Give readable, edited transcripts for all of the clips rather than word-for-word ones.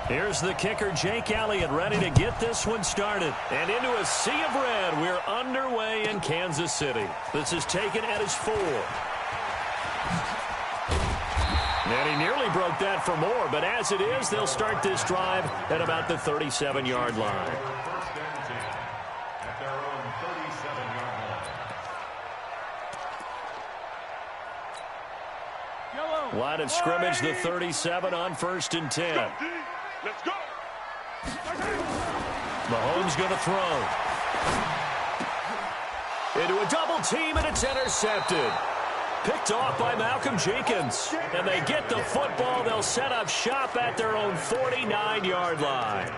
Here's the kicker, Jake Elliott, ready to get this one started. And into a sea of red, we're underway in Kansas City. This is taken at his 4. And he nearly broke that for more, but as it is, they'll start this drive at about the 37-yard line. Line of scrimmage, the 37 on 1st and 10. Let's go. Mahomes going to throw. Into a double team, and it's intercepted. Picked off by Malcolm Jenkins. And they get the football. They'll set up shop at their own 49-yard line.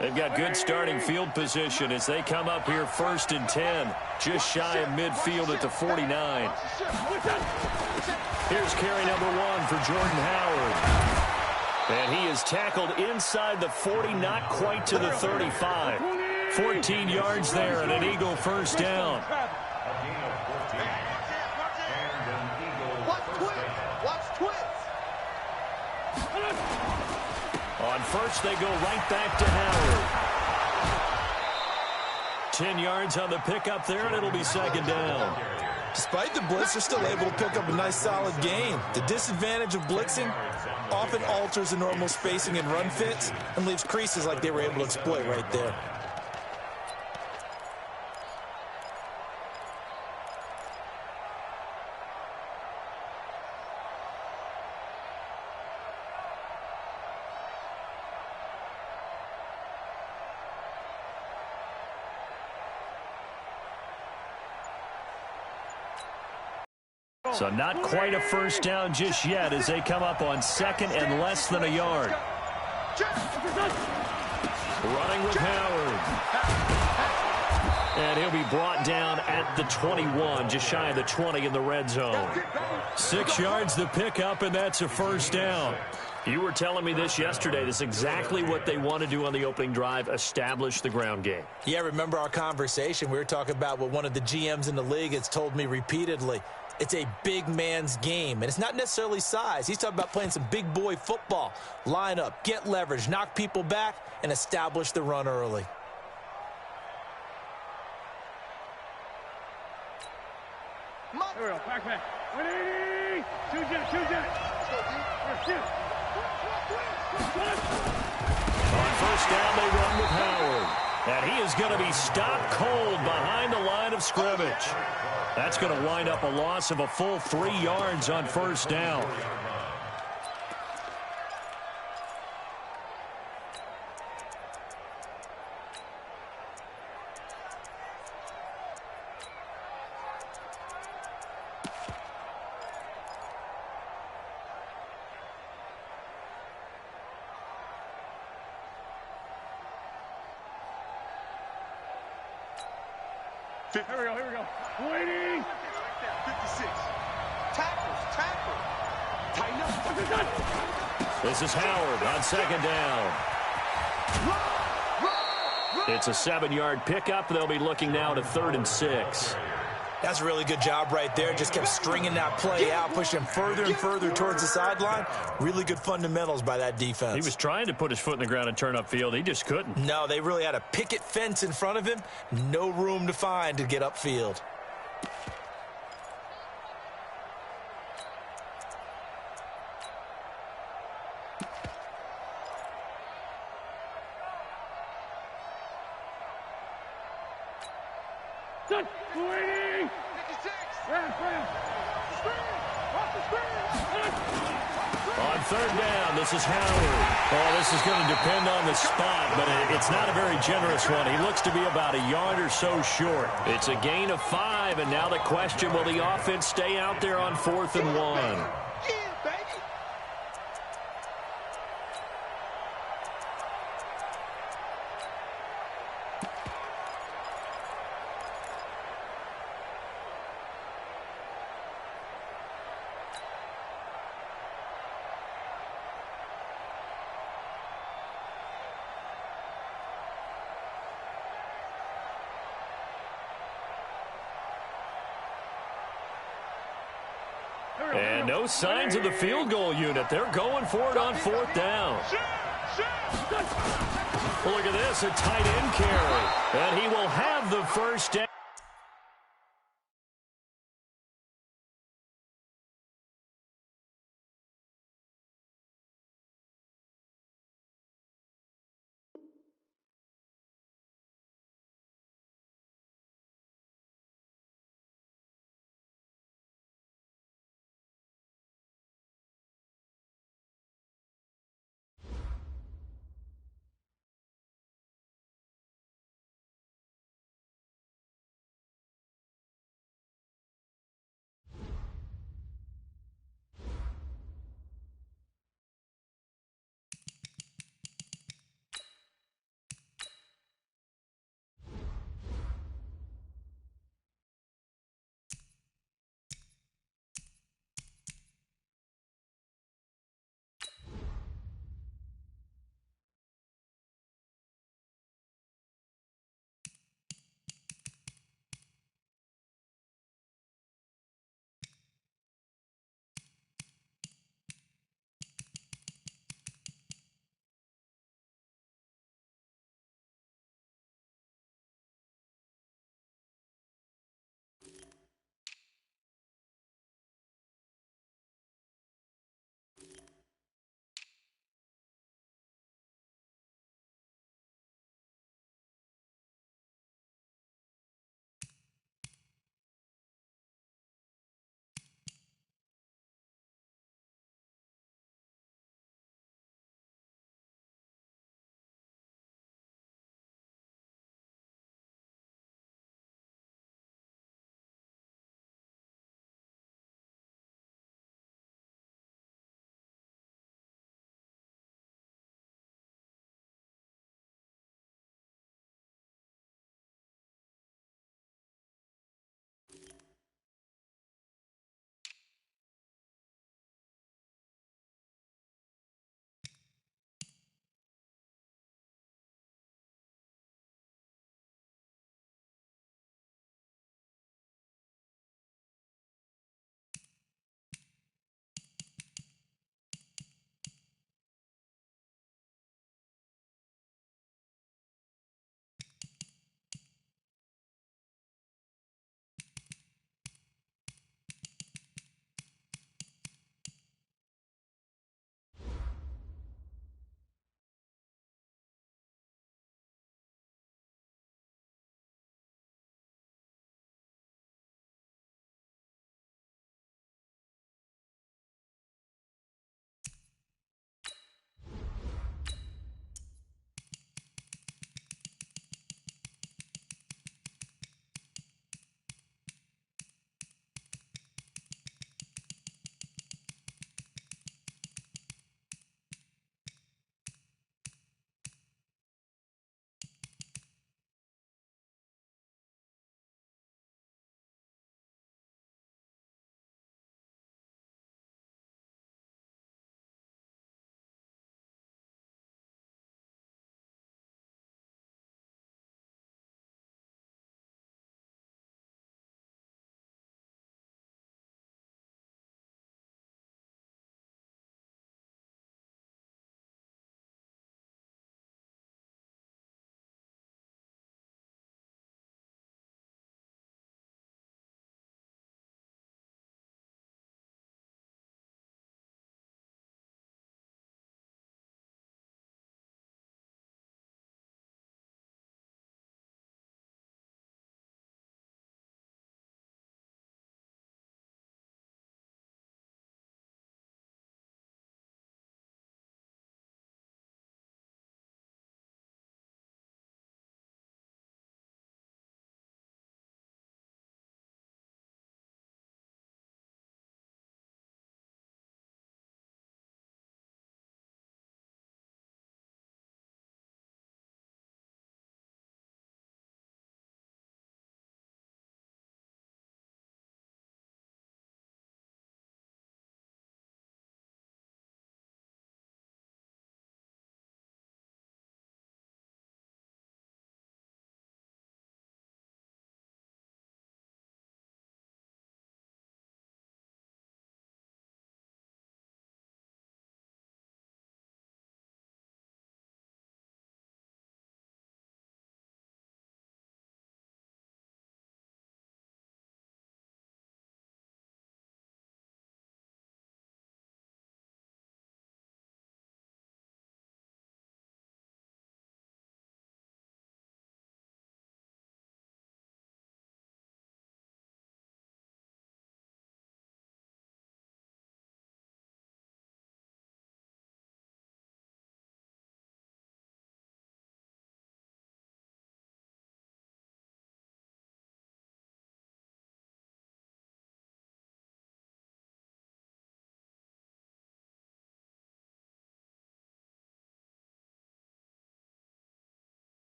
They've got good starting field position as they come up here 1st and 10, just shy of midfield at the 49. Here's carry number 1 for Jordan Howard. And he is tackled inside the 40, not quite to the 35. 14 yards there and an Eagle first down. On first, they go right back to Howard. 10 yards on the pickup there, and it'll be 2nd down. Despite the blitz, they're still able to pick up a nice, solid gain. The disadvantage of blitzing often alters the normal spacing and run fits and leaves creases like they were able to exploit right there. So not quite a first down just yet as they come up on 2nd and less than a yard. Running with Howard. And he'll be brought down at the 21, just shy of the 20 in the red zone. 6 yards the pickup, and that's a first down. You were telling me this yesterday. This is exactly what they want to do on the opening drive, establish the ground game. Yeah, remember our conversation? We were talking about what one of the GMs in the league has told me repeatedly. It's a big man's game, and it's not necessarily size. He's talking about playing some big boy football. Line up, get leverage, knock people back, and establish the run early. Here we go, back. 180. Choose it. On first down, they run with Howard. And he is going to be stopped cold behind the line of scrimmage. That's going to wind up a loss of a full 3 yards on first down. Here we go. Waiting. 56. Tackle. Tighten up. This is Howard on 2nd down. It's a 7-yard pickup. They'll be looking now to 3rd and 6. That's a really good job right there. Just kept stringing that play out, pushing him further and further towards the sideline. Really good fundamentals by that defense. He was trying to put his foot in the ground and turn upfield. He just couldn't. No, they really had a picket fence in front of him. No room to find to get upfield. Waiting. 56. On 3rd down, this is Howard. Oh, this is going to depend on the spot, but it's not a very generous one. He looks to be about a yard or so short. It's a gain of 5, and now the question, will the offense stay out there on 4th and 1? And no signs of the field goal unit. They're going for it on fourth down. Look at this, a tight end carry. And he will have the first down.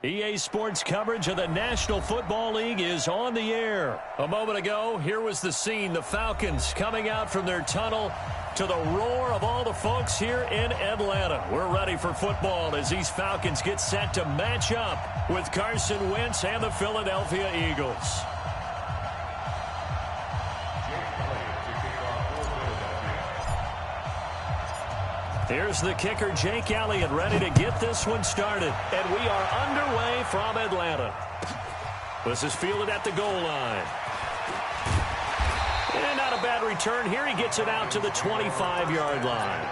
EA Sports coverage of the National Football League is on the air. A moment ago, here was the scene. The Falcons coming out from their tunnel to the roar of all the folks here in Atlanta. We're ready for football as these Falcons get set to match up with Carson Wentz and the Philadelphia Eagles. Here's the kicker, Jake Elliott, ready to get this one started. And we are underway from Atlanta. This is fielded at the goal line. And not a bad return here. He gets it out to the 25-yard line.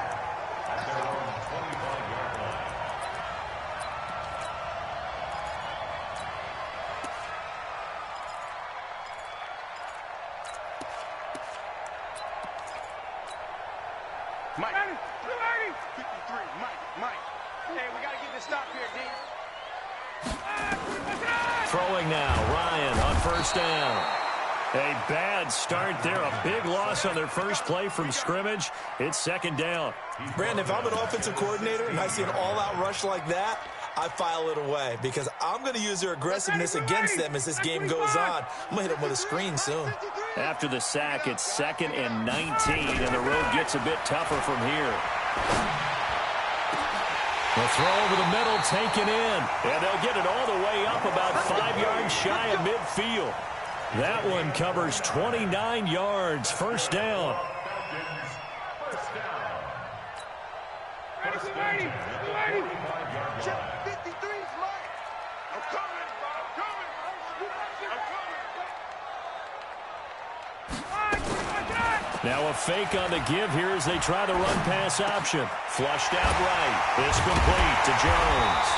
Mike. 53, Mike. Hey, we got to get this stop here, D. Throwing now, Ryan on first down. A bad start there. A big loss on their first play from scrimmage. It's second down. Brandon, if I'm an offensive coordinator and I see an all-out rush like that, I file it away because I'm going to use their aggressiveness against them as this game goes on. I'm going to hit them with a screen soon. After the sack, it's 2nd and 19, and the road gets a bit tougher from here. The throw over the middle taken in, and they'll get it all the way up about 5 yards shy of midfield. That one covers 29 yards, first down. Now a fake on the give here as they try the run-pass option. Flushed out right. It's complete to Jones.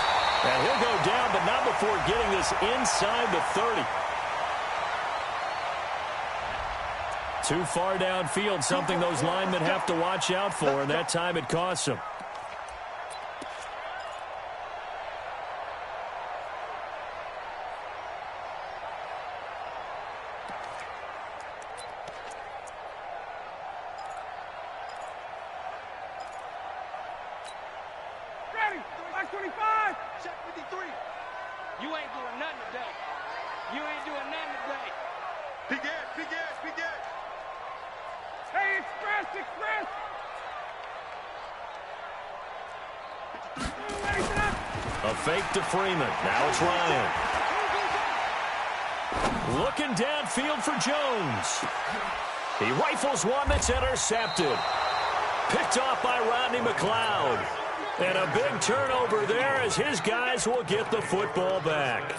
And he'll go down, but not before getting this inside the 30. Too far downfield, something those linemen have to watch out for, and that time it costs them. A fake to Freeman. Now it's Ryan. Looking downfield for Jones. He rifles one that's intercepted. Picked off by Rodney McLeod. And a big turnover there as his guys will get the football back.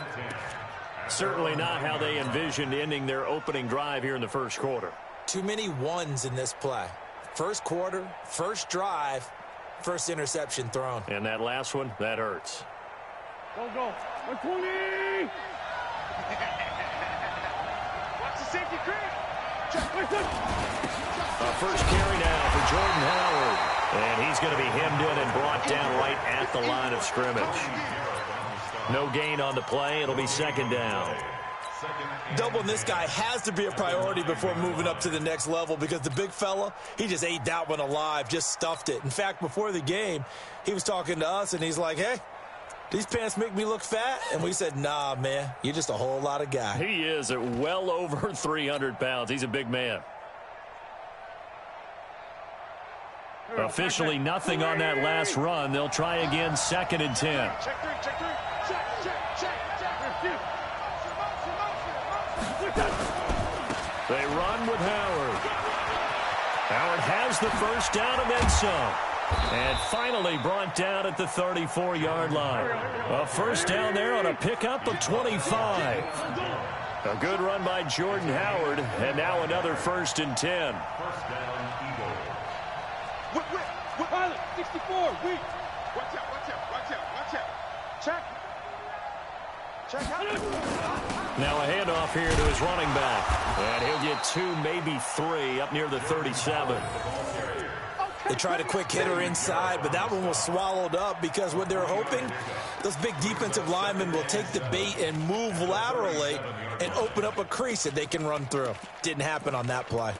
Certainly not how they envisioned ending their opening drive here in the first quarter. Too many ones in this play. First quarter, first drive, first interception thrown. And that last one, that hurts. Go. 120. Watch the safety crib. A first carry now for Jordan Howard. And he's going to be hemmed in and brought down right at the line of scrimmage. No gain on the play. It'll be second down. Doubling this guy has to be a priority before moving up to the next level because the big fella, he just ate that one alive, just stuffed it. In fact, before the game, he was talking to us, and he's like, hey, these pants make me look fat? And we said, nah, man, you're just a whole lot of guy. He is at well over 300 pounds. He's a big man. Officially nothing on that last run. They'll try again, 2nd and 10. Check three. They run with Howard. Howard has the first down and then some. And finally brought down at the 34-yard line. A first down there on a pickup of 25. A good run by Jordan Howard. And now another 1st and 10. Pilot, 64, weak. Watch out. Check out. Now a handoff here to his running back. And he'll get 2, maybe 3 up near the 37. They tried a quick hitter inside, but that one was swallowed up because what they're hoping, those big defensive linemen will take the bait and move laterally and open up a crease that they can run through. Didn't happen on that play.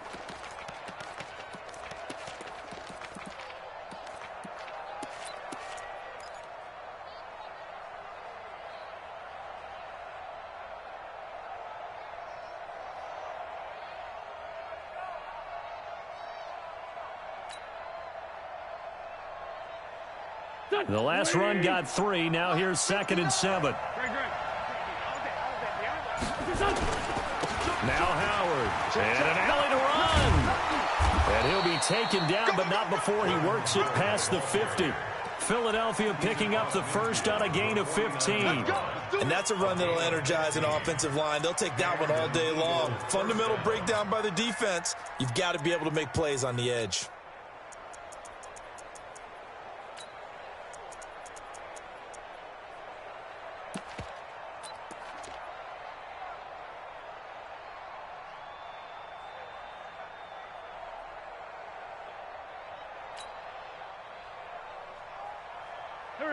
The last run got 3. Now here's 2nd and 7. Now Howard. And an alley to run. And he'll be taken down, but not before he works it past the 50. Philadelphia picking up the first on a gain of 15. And that's a run that'll energize an offensive line. They'll take that one all day long. Fundamental breakdown by the defense. You've got to be able to make plays on the edge.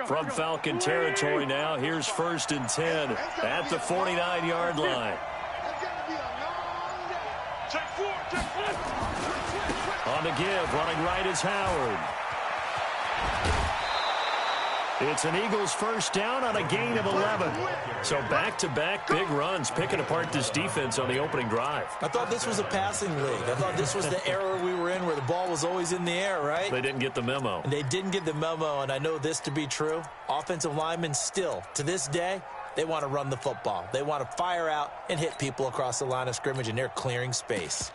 From Falcon territory now, here's 1st and 10 at the 49-yard line. On the give, running right is Howard. It's an Eagles first down on a gain of 11. So back-to-back big runs, picking apart this defense on the opening drive. I thought this was a passing league. I thought this was the era we were in where the ball was always in the air, right? They didn't get the memo. And they didn't get the memo, and I know this to be true. Offensive linemen still, to this day, they want to run the football. They want to fire out and hit people across the line of scrimmage, and they're clearing space.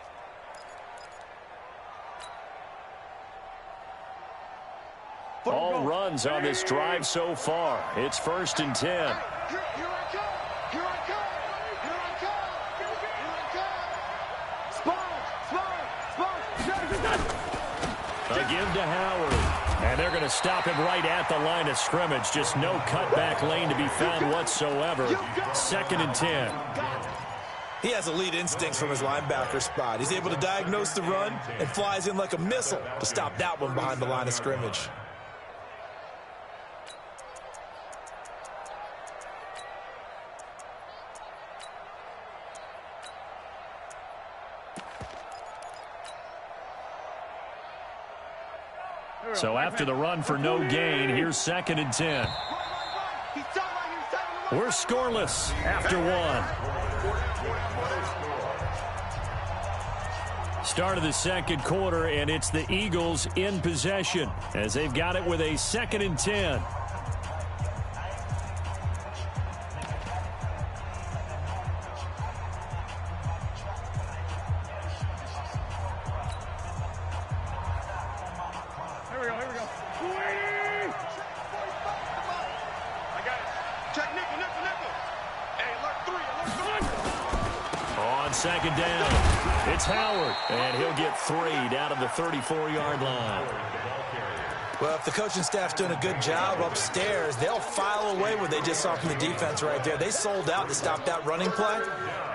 All runs on this drive so far. It's 1st and 10. Here I come. Here I come. Here I come. A give to Howard. And they're going to stop him right at the line of scrimmage. Just no cutback lane to be found whatsoever. 2nd and 10. He has elite instincts from his linebacker spot. He's able to diagnose the run and flies in like a missile to stop that one behind the line of scrimmage. So after the run for no gain, here's 2nd and 10. We're scoreless after 1. Start of the second quarter, and it's the Eagles in possession as they've got it with a 2nd and 10. Second down. It's Howard, and he'll get 3 down to the 34-yard line. Well, if the coaching staff's doing a good job upstairs, they'll file away what they just saw from the defense right there. They sold out to stop that running play.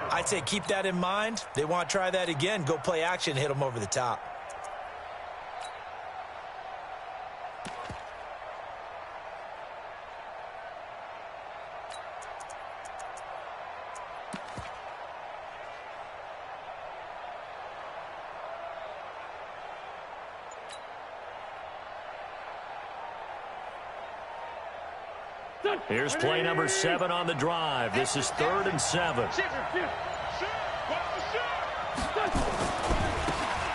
I'd say keep that in mind. They want to try that again. Go play action, hit them over the top. Here's play number 7 on the drive. This is 3rd and 7.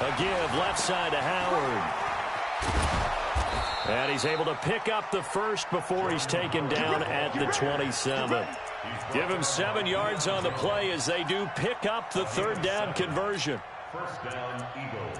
A give left side to Howard. And he's able to pick up the first before he's taken down at the 27. Give him 7 yards on the play as they do pick up the 3rd down conversion. First down, Eagles.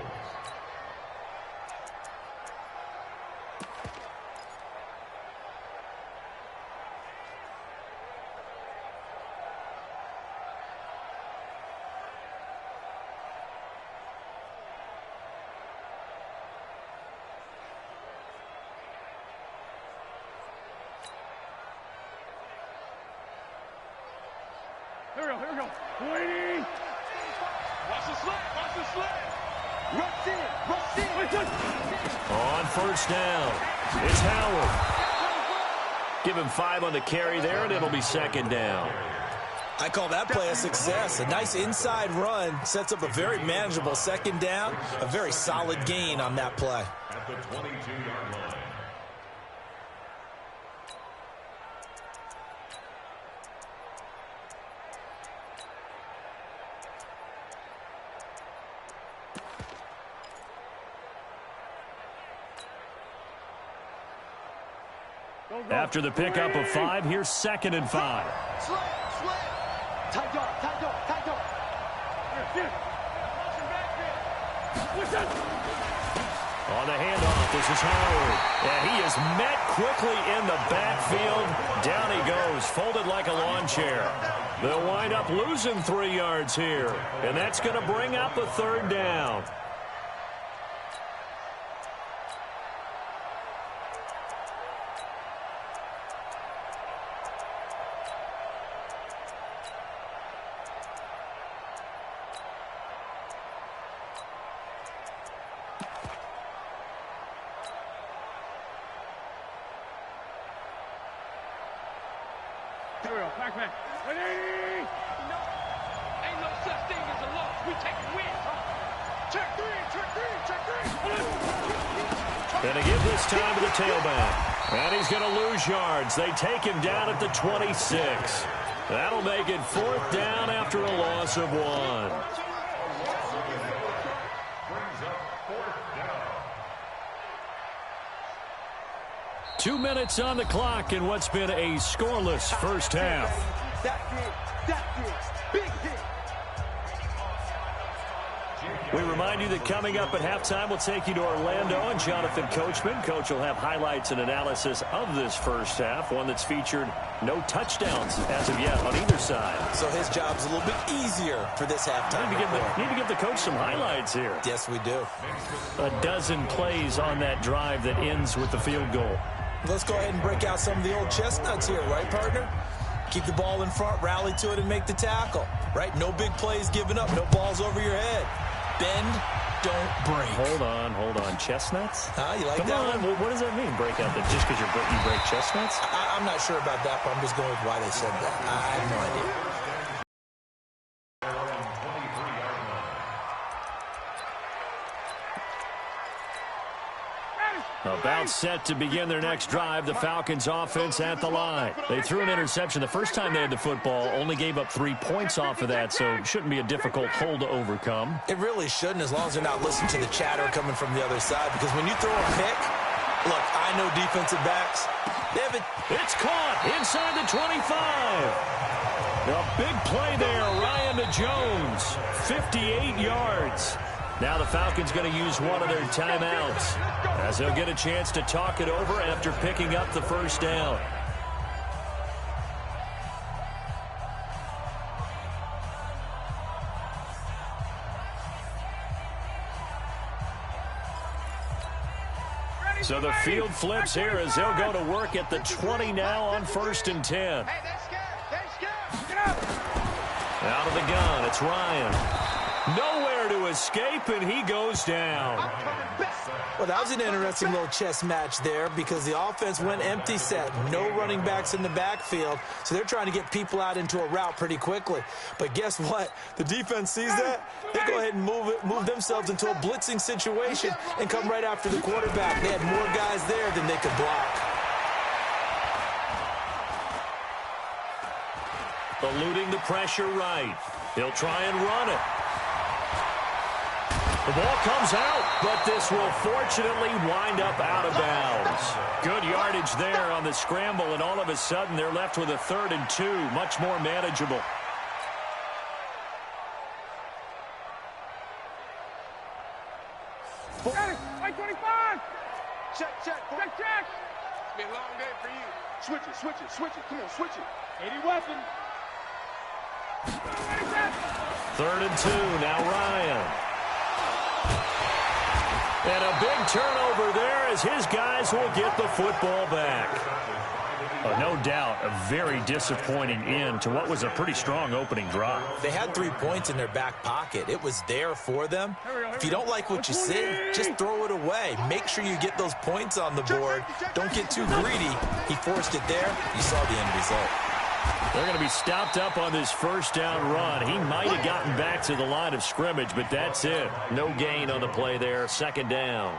Here we go. Waiting. Watch the sled. Watch the sled. Rush in. Rush in. On 1st down, it's Howard. Give him 5 on the carry there, and it'll be 2nd down. I call that play a success. A nice inside run sets up a very manageable 2nd down. A very solid gain on that play. At the 22-yard line. After the pickup of 5, here's 2nd and 5. Slip. Tight dog. On the handoff, this is Howard. And he is met quickly in the backfield. Down he goes, folded like a lawn chair. They'll wind up losing 3 yards here. And that's going to bring up a 3rd down. Back. Ain't no such thing as a loss. We taking wins. Check three. And to give this time to the tailback. And he's going to lose yards. They take him down at the 26. That'll make it 4th down after a loss of 1. 2 minutes on the clock in what's been a scoreless first half. Big hit. We remind you that coming up at halftime, we'll take you to Orlando and Jonathan Coachman. Coach will have highlights and analysis of this first half, one that's featured no touchdowns as of yet on either side. So his job's a little bit easier for this halftime. Need to give the coach some highlights here. Yes, we do. A dozen plays on that drive that ends with the field goal. Let's go ahead and break out some of the old chestnuts here, right, partner? Keep the ball in front, rally to it, and make the tackle, right? No big plays given up, no balls over your head. Bend, don't break. Hold on. Chestnuts? You like Come that on. one? What does that mean, break out? That just because you break chestnuts? I'm not sure about that, but I'm just going with why they said that. I have no idea. About set to begin their next drive, the Falcons offense at the line. They threw an interception the first time they had the football, only gave up 3 points off of that, so it shouldn't be a difficult hole to overcome. It really shouldn't, as long as they're not listening to the chatter coming from the other side, because when you throw a pick, look, I know defensive backs. It's caught inside the 25. A big play there, Ryan to Jones, 58 yards. Now the Falcons going to use one of their timeouts as they'll get a chance to talk it over after picking up the first down. So the field flips here as they'll go to work at the 20 now on 1st and 10. Out of the gun, it's Ryan. Nowhere to escape, and he goes down. Well, that was an interesting little chess match there because the offense went empty set. No running backs in the backfield, so they're trying to get people out into a route pretty quickly. But guess what? The defense sees that. They go ahead and move themselves into a blitzing situation and come right after the quarterback. They had more guys there than they could block. Eluding the pressure right. He'll try and run it. The ball comes out, but this will fortunately wind up out of bounds. Good yardage there on the scramble, and all of a sudden they're left with a 3rd and 2, much more manageable. White 25! Check. It's gonna be a long day for you. Switch it. Come on, switch it. 80 weapon. 3rd and 2, now Ryan. And a big turnover there as his guys will get the football back. No doubt, a very disappointing end to what was a pretty strong opening drive. They had 3 points in their back pocket. It was there for them. If you don't like what you see, just throw it away. Make sure you get those points on the board. Don't get too greedy. He forced it there. You saw the end result. They're going to be stopped up on this first down run. He might have gotten back to the line of scrimmage, but that's it. No gain on the play there. 2nd down.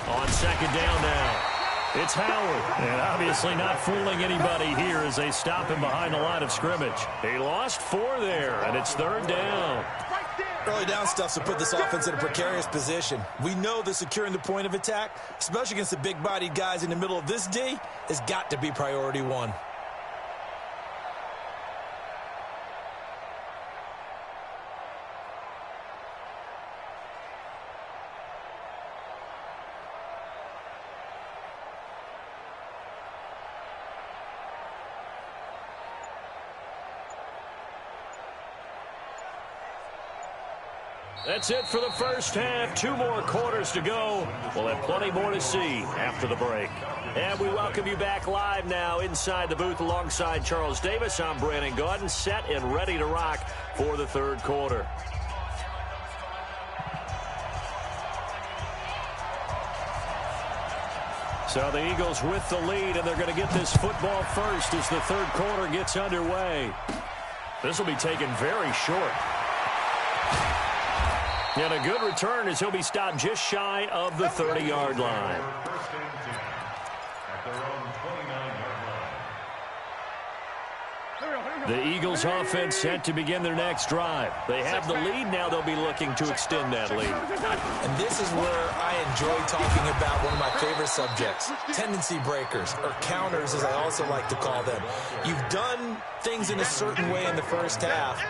On 2nd down now, it's Howard. And obviously not fooling anybody here as they stop him behind the line of scrimmage. He lost 4 there, and it's 3rd down. Early down stuffs will put this offense in a precarious position. We know that securing the point of attack, especially against the big-bodied guys in the middle of this D, has got to be priority one. That's it for the first half. 2 more quarters to go. We'll have plenty more to see after the break. And we welcome you back live now inside the booth alongside Charles Davis. I'm Brandon Gaudin, set and ready to rock for the third quarter. So the Eagles with the lead, and they're going to get this football first as the third quarter gets underway. This will be taken very short. And a good return as he'll be stopped just shy of the 30-yard line. The Eagles offense set to begin their next drive. They have the lead. Now they'll be looking to extend that lead. And this is where I enjoy talking about one of my favorite subjects, tendency breakers, or counters as I also like to call them. You've done things in a certain way in the first half,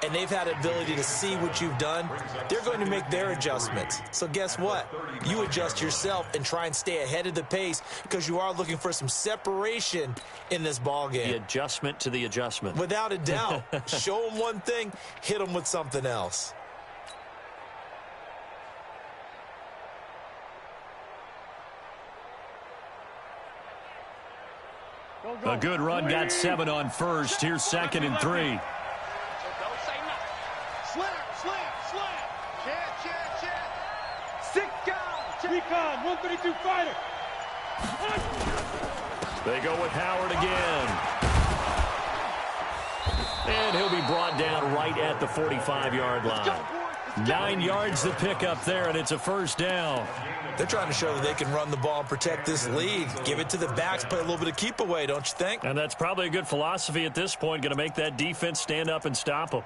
and they've had the ability to see what you've done. They're going to make their adjustments. So guess what? You adjust yourself and try and stay ahead of the pace because you are looking for some separation in this ball game. The adjustment to the adjustment. Without a doubt. Show them one thing, hit them with something else. A good run, got 7 on first. Here's 2nd and 3. Recon, 132 fighter. They go with Howard again. And he'll be brought down right at the 45-yard line. 9 yards to pick up there, and it's a first down. They're trying to show that they can run the ball and protect this lead. Give it to the backs, play a little bit of keep away, don't you think? And that's probably a good philosophy at this point, going to make that defense stand up and stop them.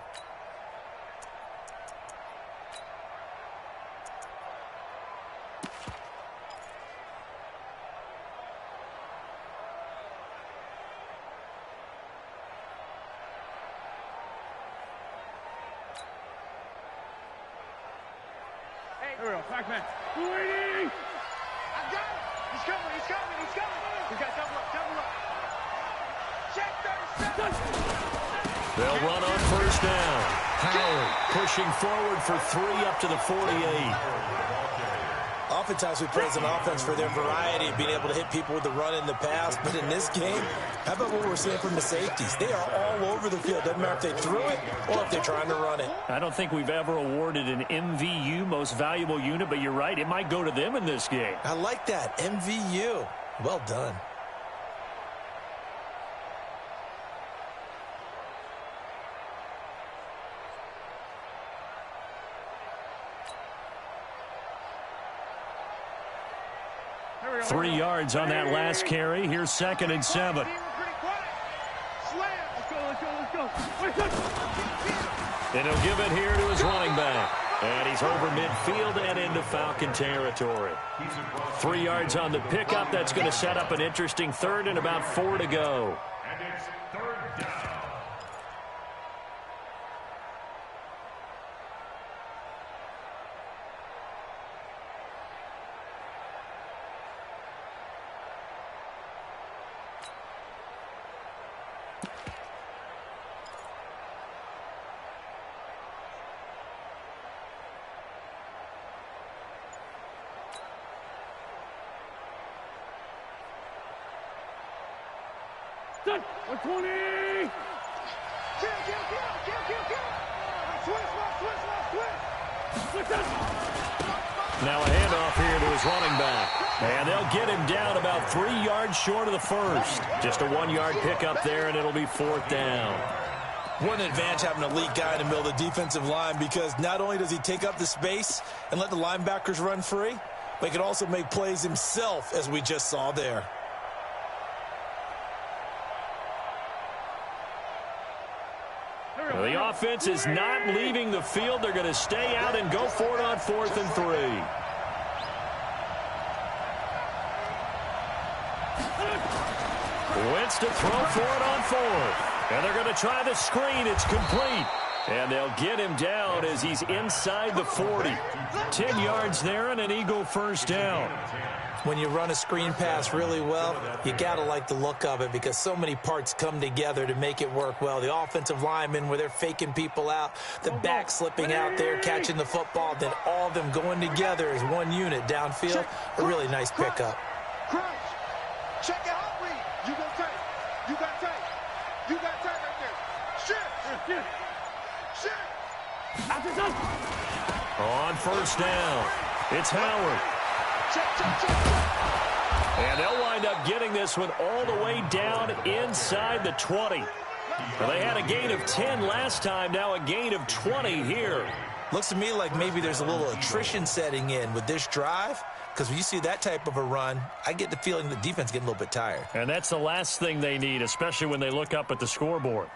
Backman. 280. I got it. He's coming. He's coming. He's coming. We got double up. Double up. Check 37. They'll run on first down. Howard pushing forward for 3 up to the 48. Oftentimes we praise an offense for their variety of being able to hit people with the run in the pass, but in this game, how about what we're seeing from the safeties? They are all over the field. Doesn't matter if they threw it or if they're trying to run it. I don't think we've ever awarded an MVU, most valuable unit, but you're right, it might go to them in this game. I like that, MVU. Well done. Three yards on that last carry. Here's 2nd and 7. And he'll give it here to his running back. And he's over midfield and into Falcon territory. 3 yards on the pickup. That's going to set up an interesting third and about 4 to go. And it's 3rd down. Done. 120. Now a handoff here to his running back. And they'll get him down about 3 yards short of the first. Just a 1-yard pickup there, and it'll be 4th down. What an advantage having an elite guy in the middle of the defensive line, because not only does he take up the space and let the linebackers run free, but he can also make plays himself, as we just saw there. The defense is not leaving the field. They're going to stay out and go for it on 4th and 3. Wentz to throw for it on 4th. And they're going to try the screen. It's complete. And they'll get him down as he's inside the 40. 10 yards there and an Eagle first down. When you run a screen pass really well, you got to like the look of it because so many parts come together to make it work well. The offensive linemen where they're faking people out, the back slipping out there, catching the football, then all of them going together as one unit downfield. A really nice pickup. Crouch. Check it out, read. You go tight. You got tight. You got tight right there. Shit. Shit. On first down, it's Howard. And they'll wind up getting this one all the way down inside the 20. Well, they had a gain of 10 last time, now a gain of 20 here. Looks to me like maybe there's a little attrition setting in with this drive, because when you see that type of a run, I get the feeling the defense is getting a little bit tired. And that's the last thing they need, especially when they look up at the scoreboard.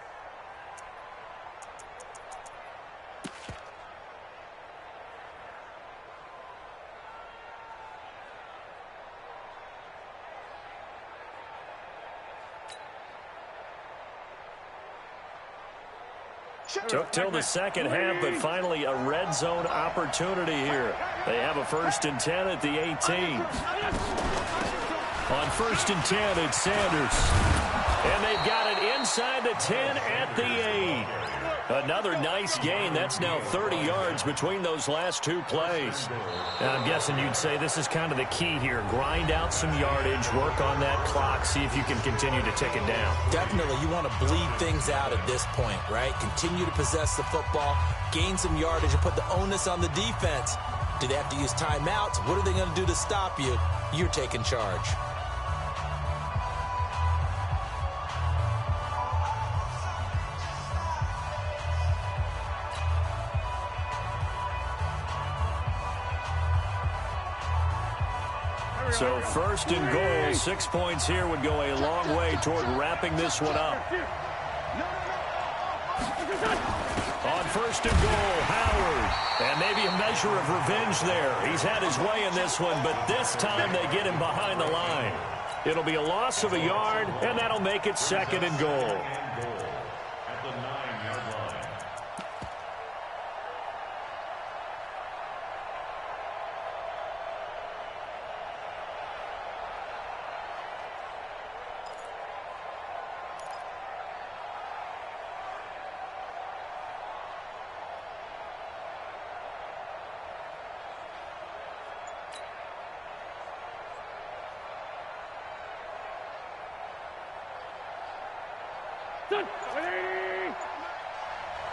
Took till the second half, but finally a red zone opportunity here. They have a 1st and 10 at the 18. On 1st and 10, it's Sanders. And they've got it inside the 10 at the 8. Another nice gain. That's now 30 yards between those last two plays. Now, I'm guessing you'd say this is kind of the key here. Grind out some yardage, work on that clock, see if you can continue to tick it down. Definitely. You want to bleed things out at this point, right? Continue to possess the football, gain some yardage, and put the onus on the defense. Do they have to use timeouts? What are they going to do to stop you? You're taking charge. So 1st and goal, 6 points here would go a long way toward wrapping this one up. On 1st and goal, Howard. And maybe a measure of revenge there. He's had his way in this one, but this time they get him behind the line. It'll be a loss of a yard, and that'll make it 2nd and goal.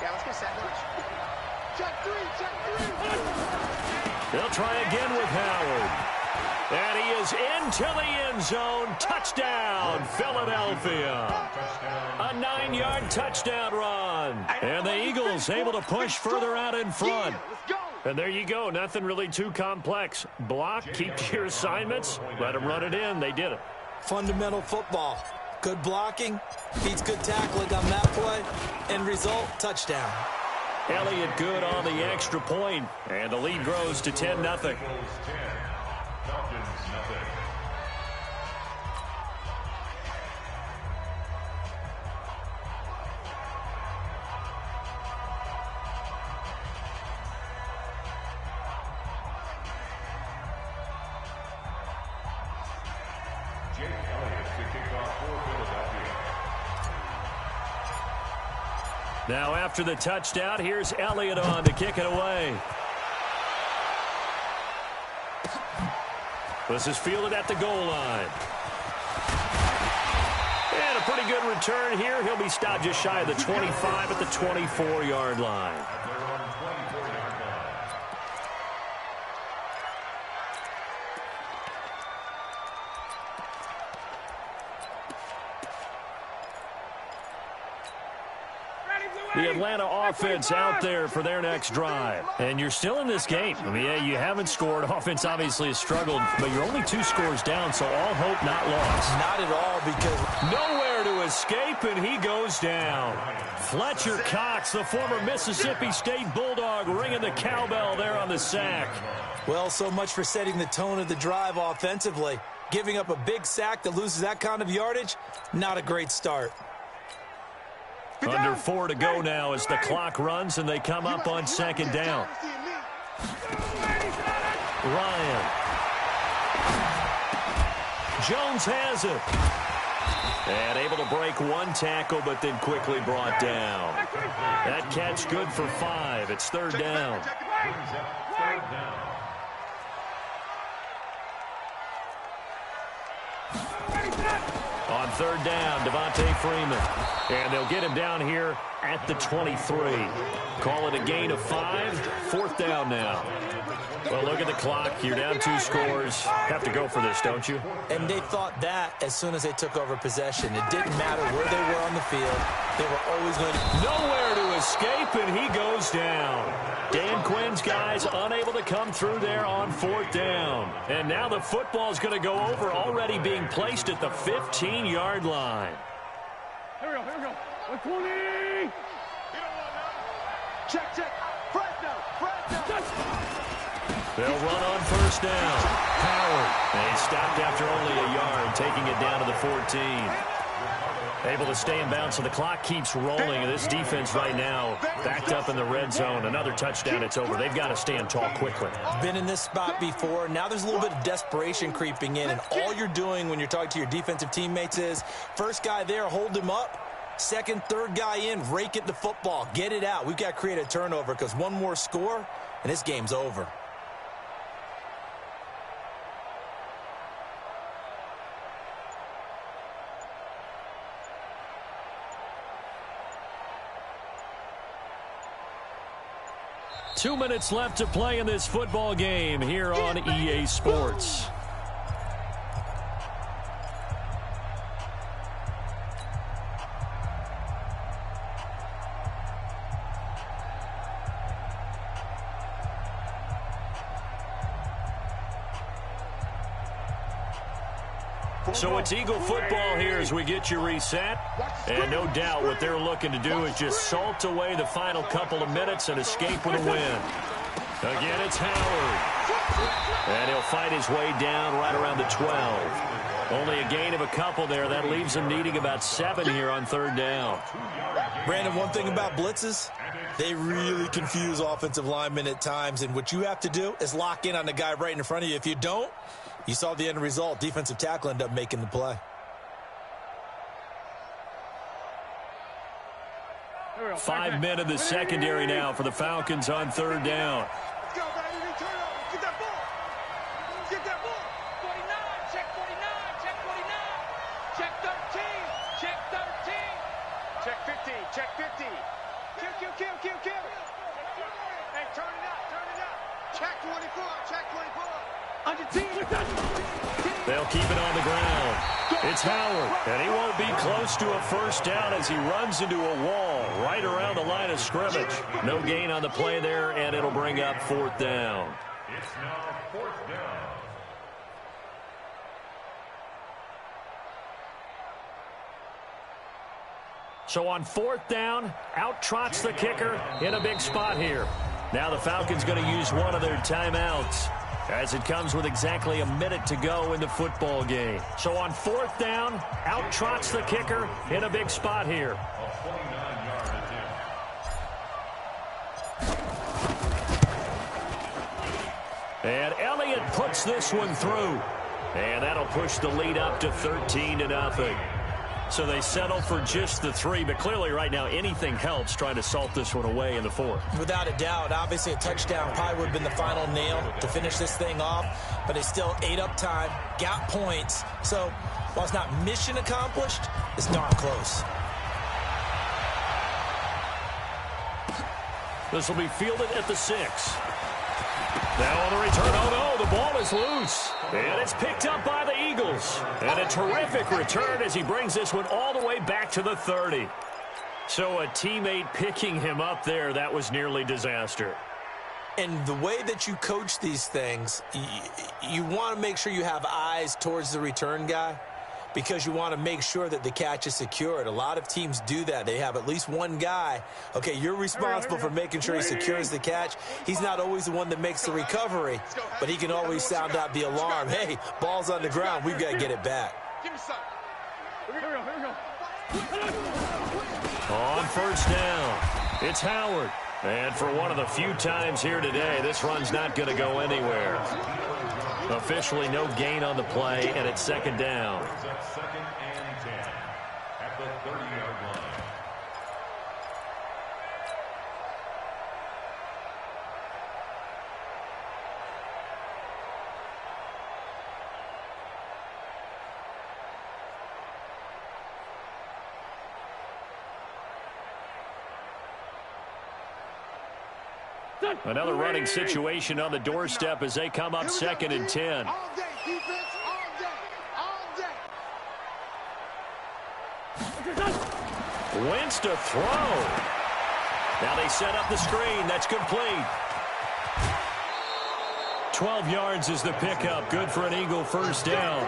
Yeah, let's get set. Check three. They'll try again with Howard. And he is into the end zone. Touchdown, Philadelphia. A 9-yard touchdown run. And the Eagles able to push further out in front. And there you go. Nothing really too complex. Block, keep to your assignments, let them run it in. They did it. Fundamental football. Good blocking, beats good tackling on that play. End result, touchdown. Elliott good on the extra point, and the lead grows to 10-0. Now after the touchdown, here's Elliott on to kick it away. This is fielded at the goal line. And a pretty good return here. He'll be stopped just shy of the 25 at the 24-yard line. The Atlanta offense out there for their next drive. And you're still in this game. I mean, yeah, you haven't scored. Offense obviously has struggled, but you're only 2 scores down, so all hope not lost. Not at all, because nowhere to escape, and he goes down. Fletcher Cox, the former Mississippi State Bulldog, ringing the cowbell there on the sack. Well, so much for setting the tone of the drive offensively. Giving up a big sack that loses that kind of yardage, not a great start. Under 4 to go now as the clock runs and they come up on second down. Ryan. Jones has it. And able to break one tackle, but then quickly brought down. That catch good for 5. It's third down. On third down, Devontae Freeman. And they'll get him down here at the 23. Call it a gain of 5. Fourth down now. Well, look at the clock. You're down 2 scores. Have to go for this, don't you? And they thought that as soon as they took over possession. It didn't matter where they were on the field. They were always going to... Nowhere to escape, and he goes down. Dan Quinn's guys unable to come through there on fourth down. And now the football's going to go over, already being placed at the 15-yard line. Here we go. 120. Check. Fresno. They'll run on first down. Howard. And he stopped after only a yard, taking it down to the 14. Able to stay in bounds, so the clock keeps rolling. This defense right now backed up in the red zone. Another touchdown, it's over. They've got to stand tall quickly. Been in this spot before. Now there's a little bit of desperation creeping in, and all you're doing when you're talking to your defensive teammates is first guy there, hold him up. Second, third guy in, rake it the football. Get it out. We've got to create a turnover because one more score, and this game's over. Two minutes left to play in this football game here on EA Sports. So it's Eagle football here as we get you reset. And no doubt what they're looking to do is just salt away the final couple of minutes and escape with a win. Again, it's Howard. And he'll fight his way down right around the 12. Only a gain of a couple there. That leaves him needing about 7 here on third down. Brandon, one thing about blitzes, they really confuse offensive linemen at times. And what you have to do is lock in on the guy right in front of you. If you don't, you saw the end result. Defensive tackle ended up making the play. 5 men in the secondary now for the Falcons on third down. Let's go, baby. Turn over. Get that ball. Get that ball. 49. Check 49. Check 49. Check 13. Check 13. Check 50. Check 50. Kill. Hey, turn it up. Check 24. Check 24. On your team. They'll keep it on the ground. It's Howard, and he won't be close to a first down as he runs into a wall right around the line of scrimmage. No gain on the play there, and it'll bring up fourth down. It's now fourth down. So on fourth down, out trots the kicker in a big spot here. Now the Falcons going to use one of their timeouts as it comes with exactly a minute to go in the football game. So on fourth down, out trots the kicker in a big spot here. And Elliott puts this one through. And that'll push the lead up to 13-0. So they settle for just the 3, but clearly right now anything helps trying to salt this one away in the 4th. Without a doubt, obviously a touchdown probably would have been the final nail to finish this thing off, but they still ate up time, got points. So while it's not mission accomplished, it's darn close. This will be fielded at the 6. Now on the return, oh no, the ball is loose. And it's picked up by the Eagles. And a terrific return as he brings this one all the way back to the 30. So a teammate picking him up there, that was nearly disaster. And the way that you coach these things, you want to make sure you have eyes towards the return guy. because you want to make sure that the catch is secured. A lot of teams do that. They have at least one guy. Okay, you're responsible for making sure he secures the catch. He's not always the one that makes the recovery, but he can always sound out the alarm. Hey, ball's on the ground. We've got to get it back. Give me some. Here we go. On first down, it's Howard. And for one of the few times here today, this run's not going to go anywhere. Officially no gain on the play, and it's second down. Second and 10 at the 30-yard line. Another running situation on the doorstep as they come up second and 10. All day, defense, all day. Wentz to throw. Now they set up the screen. That's complete. 12 yards is the pickup. Good for an Eagle first down.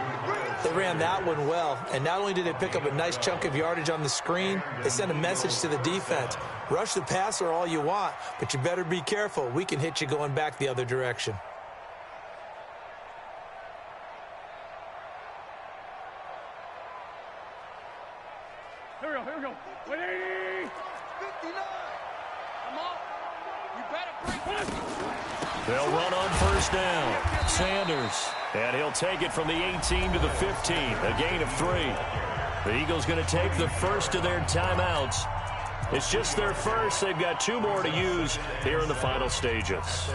They ran that one well, and not only did they pick up a nice chunk of yardage on the screen, they sent a message to the defense. Rush the passer all you want, but you better be careful. We can hit you going back the other direction. Here we go. 180. 59. Come on. You better break this. They'll run on first down. Sanders. And he'll take it from the 18 to the 15. A gain of 3. The Eagles going to take the first of their timeouts. It's just their first. They've got 2 more to use here in the final stages.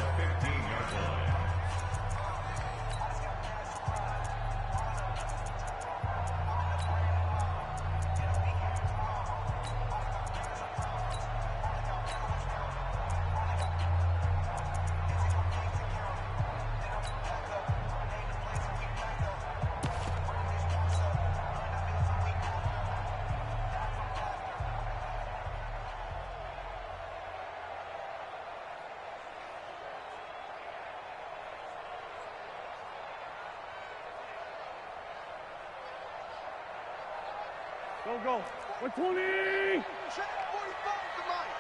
Go. 120. Check 45 to Mike.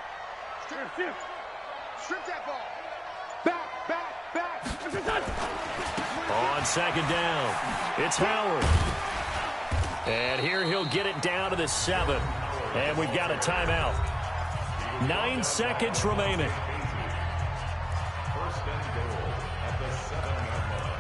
Strip that ball. Back. On second down, it's Howard. And here he'll get it down to the 7. And we've got a timeout. 9 seconds remaining. First and goal at the 7-yard line.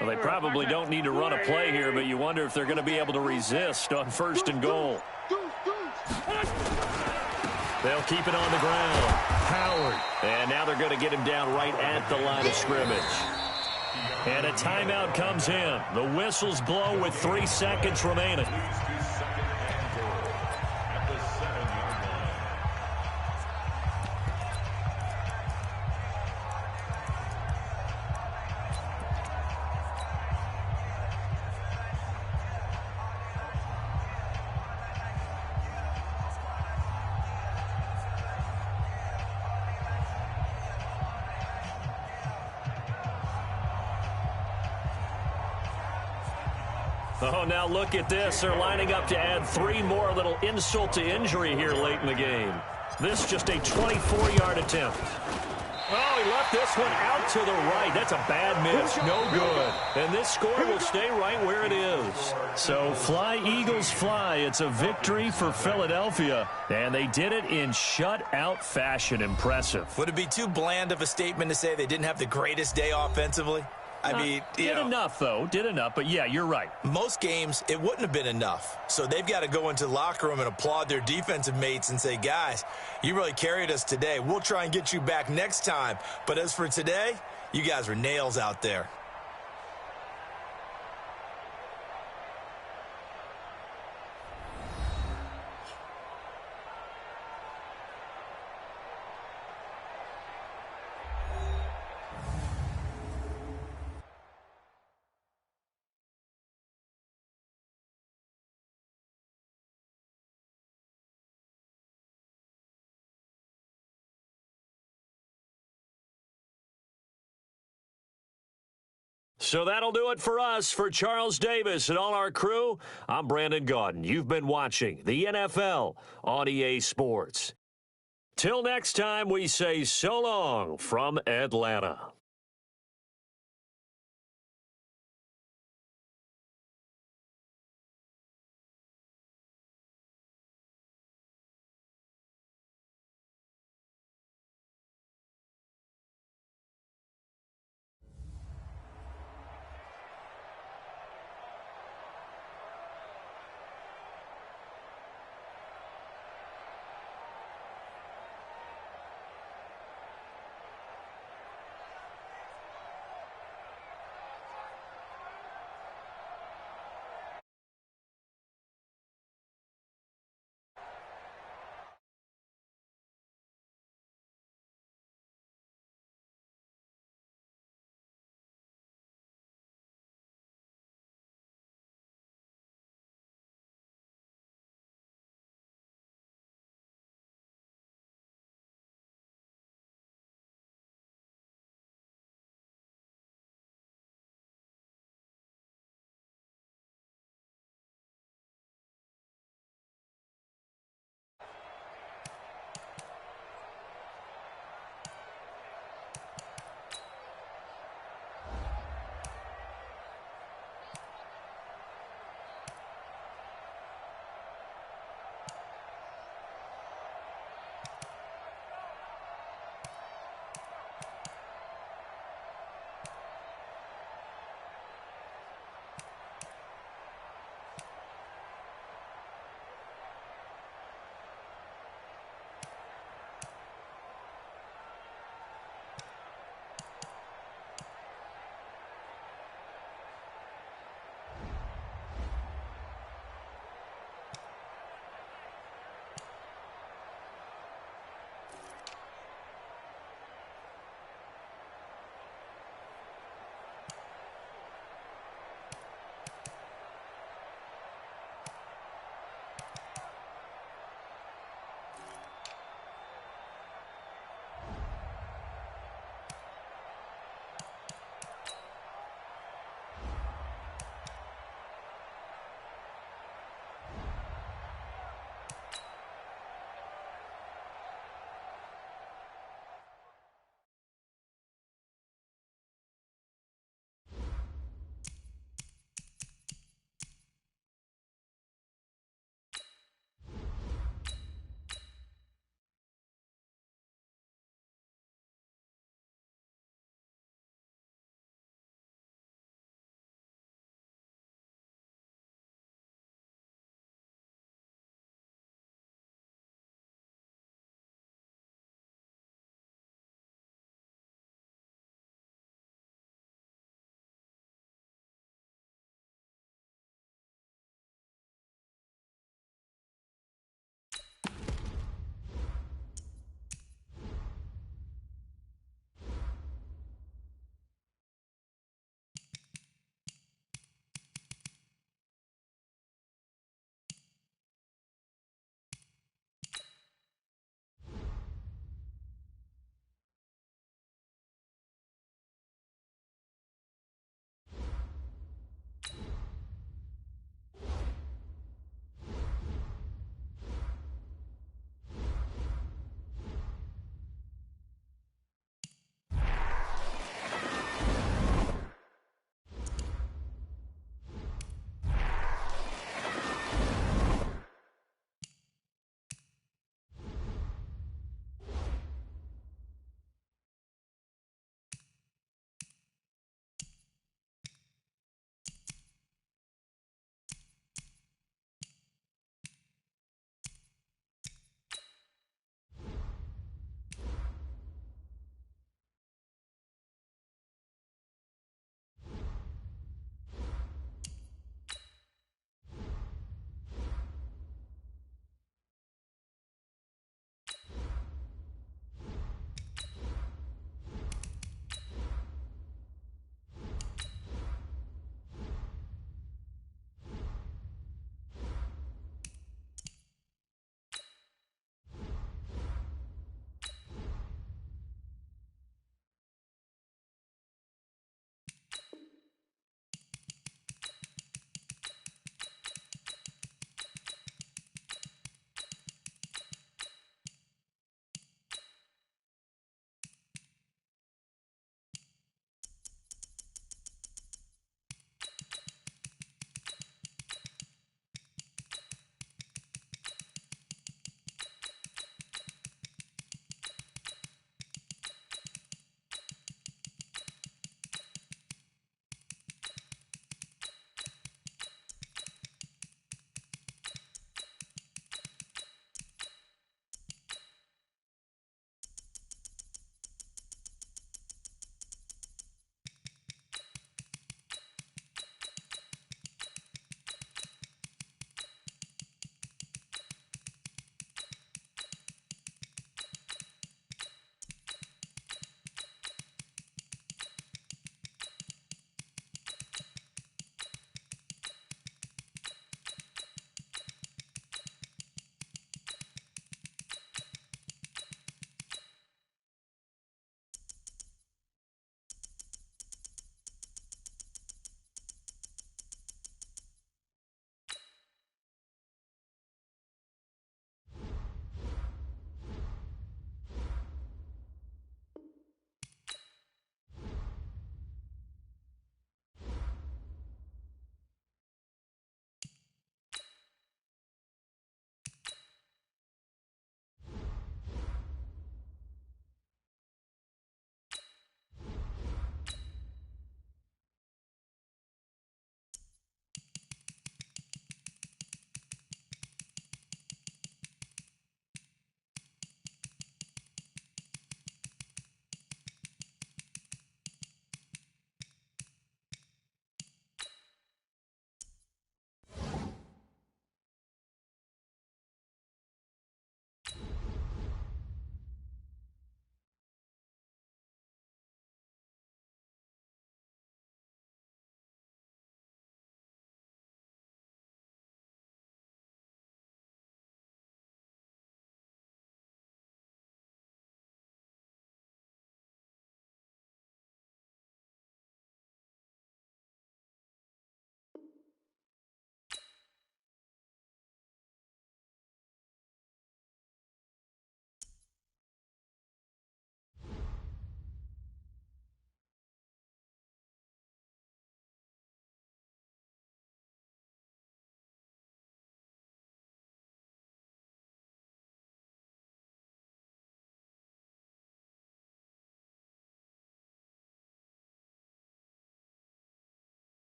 Well, they probably don't need to run a play here, but you wonder if they're going to be able to resist on first and goal. They'll keep it on the ground. Howard. And now they're going to get him down right at the line of scrimmage. And a timeout comes in. The whistles blow with 3 seconds remaining. Oh, now look at this. They're lining up to add 3 more, little insult to injury here late in the game. This just a 24-yard attempt. Oh, he left this one out to the right. That's a bad miss. No good. And this score will stay right where it is. So fly, Eagles, fly. It's a victory for Philadelphia. And they did it in shutout fashion. Impressive. Would it be too bland of a statement to say they didn't have the greatest day offensively? I mean, did enough, though. Did enough. But, yeah, you're right. Most games, it wouldn't have been enough. So they've got to go into the locker room and applaud their defensive mates and say, guys, you really carried us today. We'll try and get you back next time. But as for today, you guys were nails out there. So that'll do it for us. For Charles Davis and all our crew, I'm Brandon Gaudin. You've been watching the NFL on EA Sports. Till next time, we say so long from Atlanta.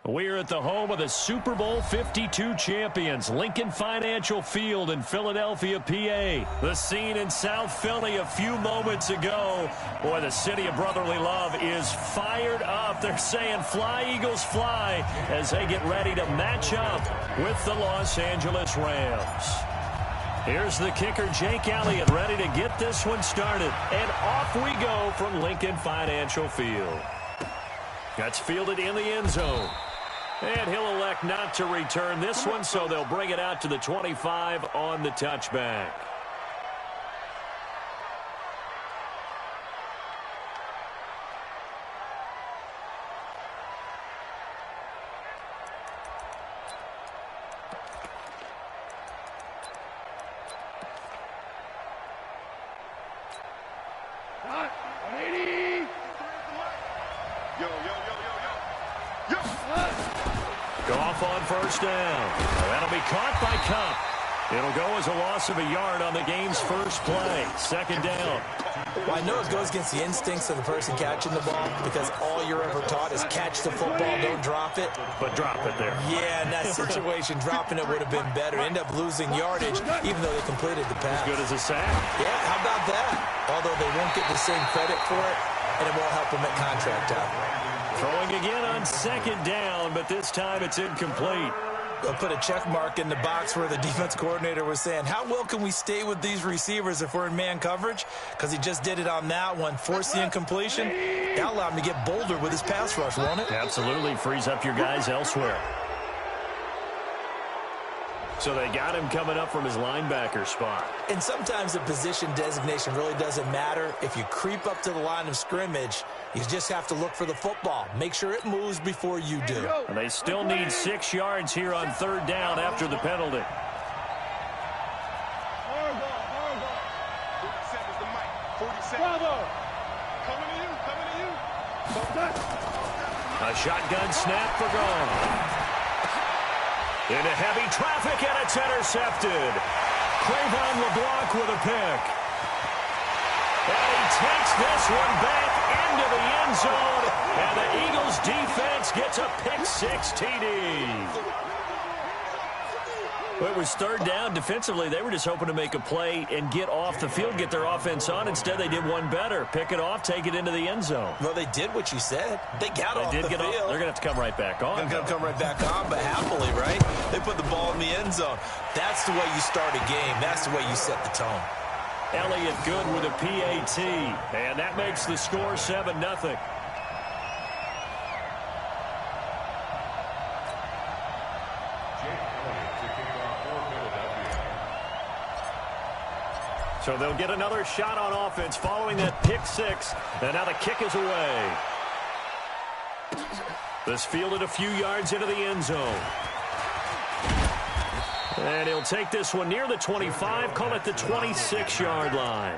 We're at the home of the Super Bowl 52 champions, Lincoln Financial Field in Philadelphia, PA. The scene in South Philly a few moments ago. Boy, the city of brotherly love is fired up. They're saying, "Fly, Eagles, fly," as they get ready to match up with the Los Angeles Rams. Here's the kicker, Jake Elliott, ready to get this one started. And off we go from Lincoln Financial Field. That's fielded in the end zone. And he'll elect not to return this one, so they'll bring it out to the 25 on the touchback. Goff on first down. That'll be caught by Cup. It'll go as a loss of a yard on the game's first play. Second down. Well, I know it goes against the instincts of the person catching the ball because all you're ever taught is catch the football, don't drop it. But drop it there. Yeah, in that situation, dropping it would have been better. End up losing yardage, even though they completed the pass. As good as a sack. Yeah, how about that? Although they won't get the same credit for it, and it won't help them at contract time. Throwing again on second down, but this time it's incomplete. They'll put a check mark in the box where the defense coordinator was saying, how well can we stay with these receivers if we're in man coverage? Because he just did it on that one. Force the incompletion. That'll allow him to get bolder with his pass rush, won't it? Absolutely. Frees up your guys elsewhere. So they got him coming up from his linebacker spot. And sometimes the position designation really doesn't matter. If you creep up to the line of scrimmage, you just have to look for the football. Make sure it moves before you do. And they still need 6 yards here on third down after the penalty. A shotgun snap for Goff. Into heavy traffic, and it's intercepted. Crayvon LeBlanc with a pick. And he takes this one back into the end zone, and the Eagles defense gets a pick-6 TD. It was third down. Defensively, they were just hoping to make a play and get off the field, get their offense on. Instead, they did one better. Pick it off, take it into the end zone. Well, they did what you said. They got off the field. They're going to have to come right back on. They're going to come right back on, but happily, right? They put the ball in the end zone. That's the way you start a game. That's the way you set the tone. Elliott good with a PAT, and that makes the score 7-0. So they'll get another shot on offense following that pick-6, and now the kick is away. This fielded a few yards into the end zone. And he'll take this one near the 25, call it the 26-yard line.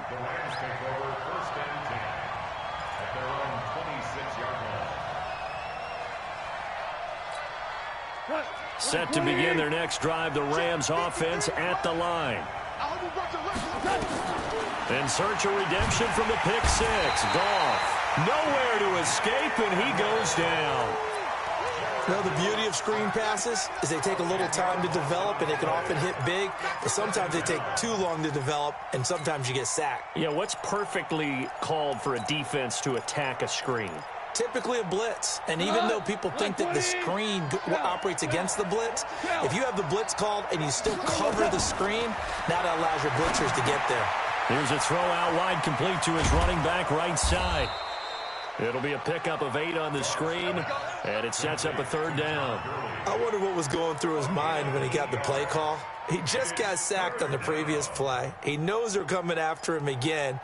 Set to begin their next drive, the Rams offense at the line. In search of redemption from the pick-6. Goff nowhere to escape, and he goes down. Well, the beauty of screen passes is they take a little time to develop, and they can often hit big, but sometimes they take too long to develop, and sometimes you get sacked. Yeah, what's perfectly called for a defense to attack a screen? Typically a blitz, and even though people think that the screen operates against the blitz, if you have the blitz called and you still cover the screen, that allows your blitzers to get there. Here's a throw out wide, complete to his running back right side. It'll be a pickup of 8 on the screen, and it sets up a third down. I wonder what was going through his mind when he got the play call. He just got sacked on the previous play. He knows they're coming after him again.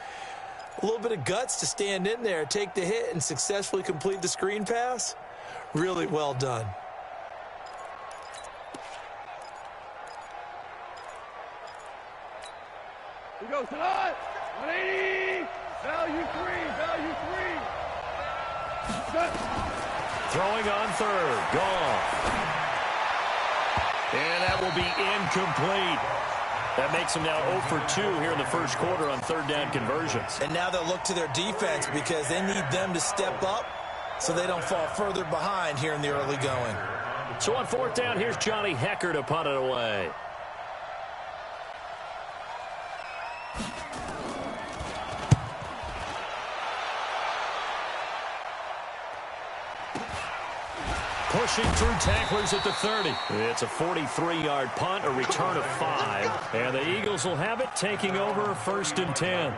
A little bit of guts to stand in there, take the hit, and successfully complete the screen pass. Really well done. He goes to that. 180. Value 3. Throwing on third. Goff. And that will be incomplete. That makes them now 0 for 2 here in the first quarter on third down conversions. And now they'll look to their defense because they need them to step up so they don't fall further behind here in the early going. So on fourth down, here's Johnny Hecker to punt it away. Pushing through tacklers at the 30. It's a 43-yard punt, a return of 5. And the Eagles will have it, taking over first and 10.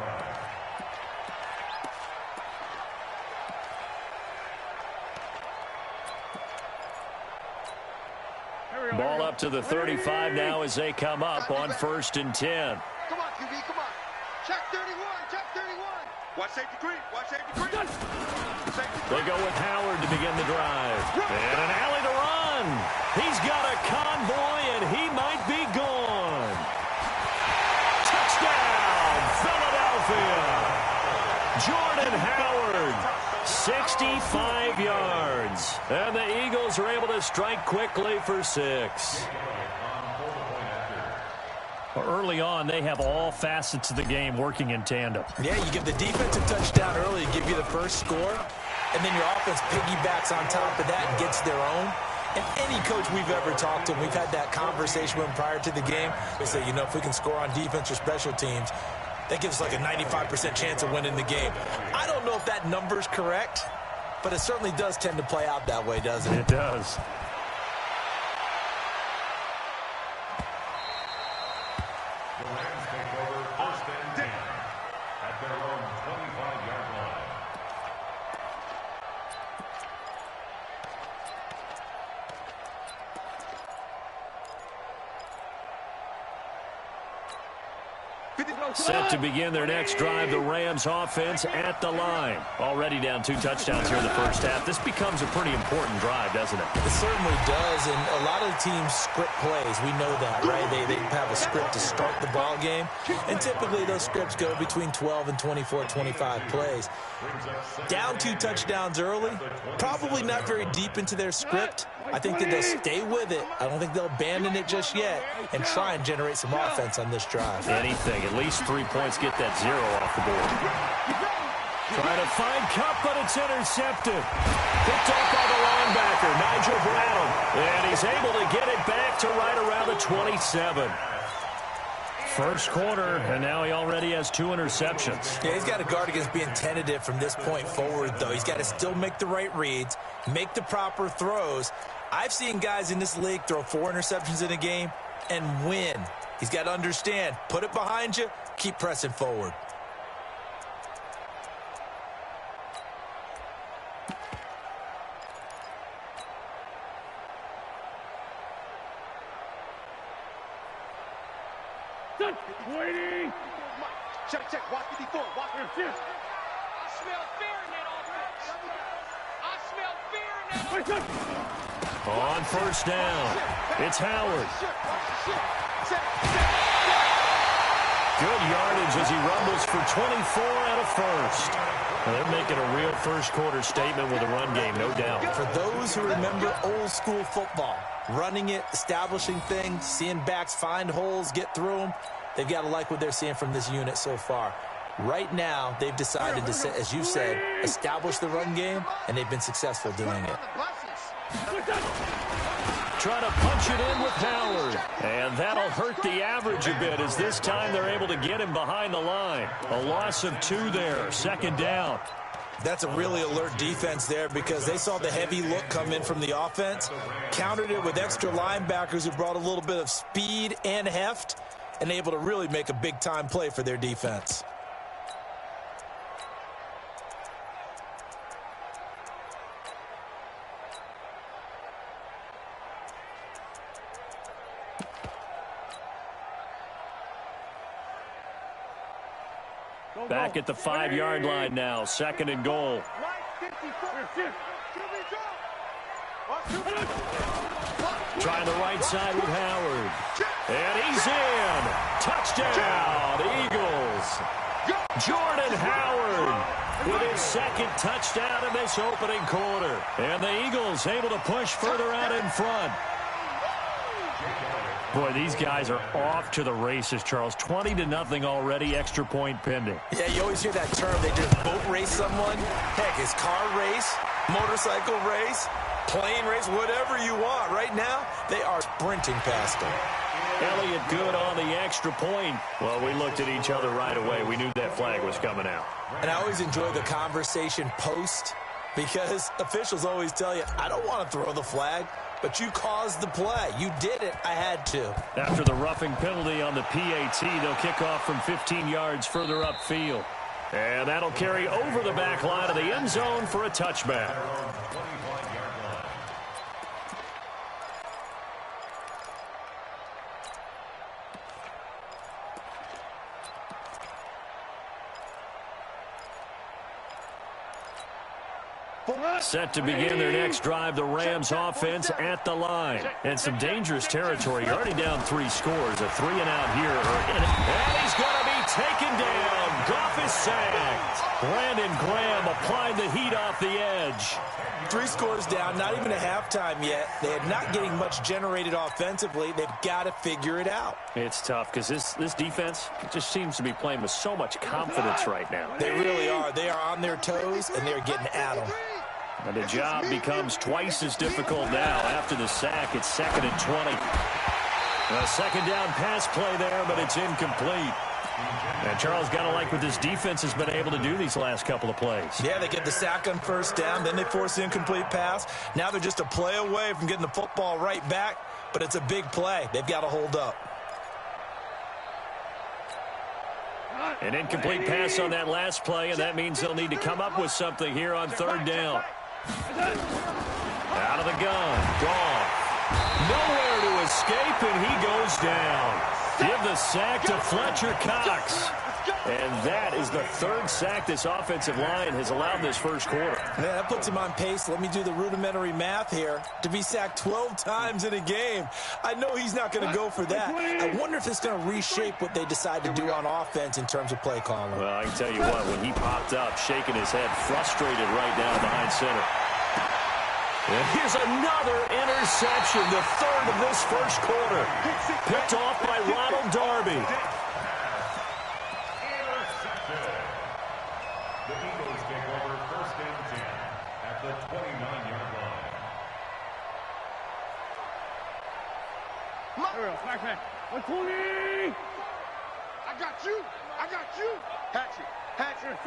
Ball up to the 35 now as they come up on first and 10. Come on, QB, come on. Check 31, check 31. Watch safety green, watch safety green. They go with Howard to begin the drive. And an alley to run. He's got a convoy, and he might be gone. Touchdown, Philadelphia. Jordan Howard, 65 yards. And the Eagles are able to strike quickly for 6. Early on, they have all facets of the game working in tandem. Yeah, you give the defense a touchdown early to give you the first score, and then your offense piggybacks on top of that and gets their own. And any coach we've ever talked to, we've had that conversation with them prior to the game. They say, you know, if we can score on defense or special teams, that gives us like a 95% chance of winning the game. I don't know if that number's correct, but it certainly does tend to play out that way, doesn't it? It does. Set to begin their next drive, the Rams offense at the line. Already down 2 touchdowns here in the first half. This becomes a pretty important drive, doesn't it? It certainly does, and a lot of the teams script plays. We know that, right? They have a script to start the ball game, and typically those scripts go between 12 and 24, 25 plays. Down 2 touchdowns early, probably not very deep into their script. I think that they'll stay with it. I don't think they'll abandon it just yet and try and generate some offense on this drive. Anything, at least 3 points, get that 0 off the board. Trying to find Cup, but it's intercepted. Picked off by the linebacker, Nigel Brown. And he's able to get it back to right around the 27. First quarter, and now he already has 2 interceptions. Yeah, he's got to guard against being tentative from this point forward, though. He's got to still make the right reads, make the proper throws. I've seen guys in this league throw 4 interceptions in a game and win. He's got to understand, put it behind you, keep pressing forward. Waiting. Check. Watch 54. Watch 54. I smell fear in that offense. I smell fear in that offense. On first down, it's Howard. Good yardage as he rumbles for 24 out of first. Well, they're making a real first quarter statement with a run game, no doubt. For those who remember old school football, running it, establishing things, seeing backs find holes, get through them, they've got to like what they're seeing from this unit so far. Right now, they've decided to, as you said, establish the run game, and they've been successful doing it. Trying to punch it in with Howard. And that'll hurt the average a bit as this time they're able to get him behind the line. A loss of 2 there, second down. That's a really alert defense there because they saw the heavy look come in from the offense, countered it with extra linebackers who brought a little bit of speed and heft, and able to really make a big-time play for their defense. Back at the 5-yard line now, second and goal. Trying the right side with Howard. And he's in. Touchdown, Eagles. Jordan Howard with his second touchdown in this opening quarter. And the Eagles able to push further out in front. Boy, these guys are off to the races, Charles. 20-0 already, extra point pending. Yeah, you always hear that term. They just boat race someone. Heck, it's car race. motorcycle race, plane race, whatever you want. Right now, they are sprinting past him. Elliott good on the extra point. Well, we looked at each other right away. We knew that flag was coming out. And I always enjoy the conversation post because officials always tell you, I don't want to throw the flag, but you caused the play. You did it. I had to. After the roughing penalty on the PAT, they'll kick off from 15 yards further upfield. And that'll carry over the back line of the end zone for a touchback. Set to begin their next drive, the Rams offense at the line. And some dangerous territory. You're already down 3 scores. A 3-and-out here. And he's going to be taken down. Goff is sacked. Brandon Graham applied the heat off the edge. 3 scores down, not even a halftime yet. They are not getting much generated offensively. They've got to figure it out. It's tough because this defense just seems to be playing with so much confidence right now. They really are. They are on their toes, and they're getting at them. And the job becomes twice as difficult now after the sack. It's 2nd and 20. A second down pass play there, but it's incomplete. And Charles, got to like what this defense has been able to do these last couple of plays. Yeah, they get the sack on first down, then they force the incomplete pass. Now they're just a play away from getting the football right back, but it's a big play. They've got to hold up. An incomplete pass on that last play, and that means they'll need to come up with something here on 3rd down. Out of the gun. Gone. Nowhere to escape, and he goes down. Give the sack to Fletcher Cox. And that is the 3rd sack this offensive line has allowed this first quarter. Man, that puts him on pace. Let me do the rudimentary math here. To be sacked 12 times in a game, I know he's not going to go for that. I wonder if it's going to reshape what they decide to do on offense in terms of play calling. Well, I can tell you what, when he popped up, shaking his head, frustrated right down behind center. And here's another interception, the 3rd of this first quarter. Picked off by Ronald Darby. The Eagles take over 1st and 10 at the 29-yard line. I got you. I got you. Hatchet. Hatchet.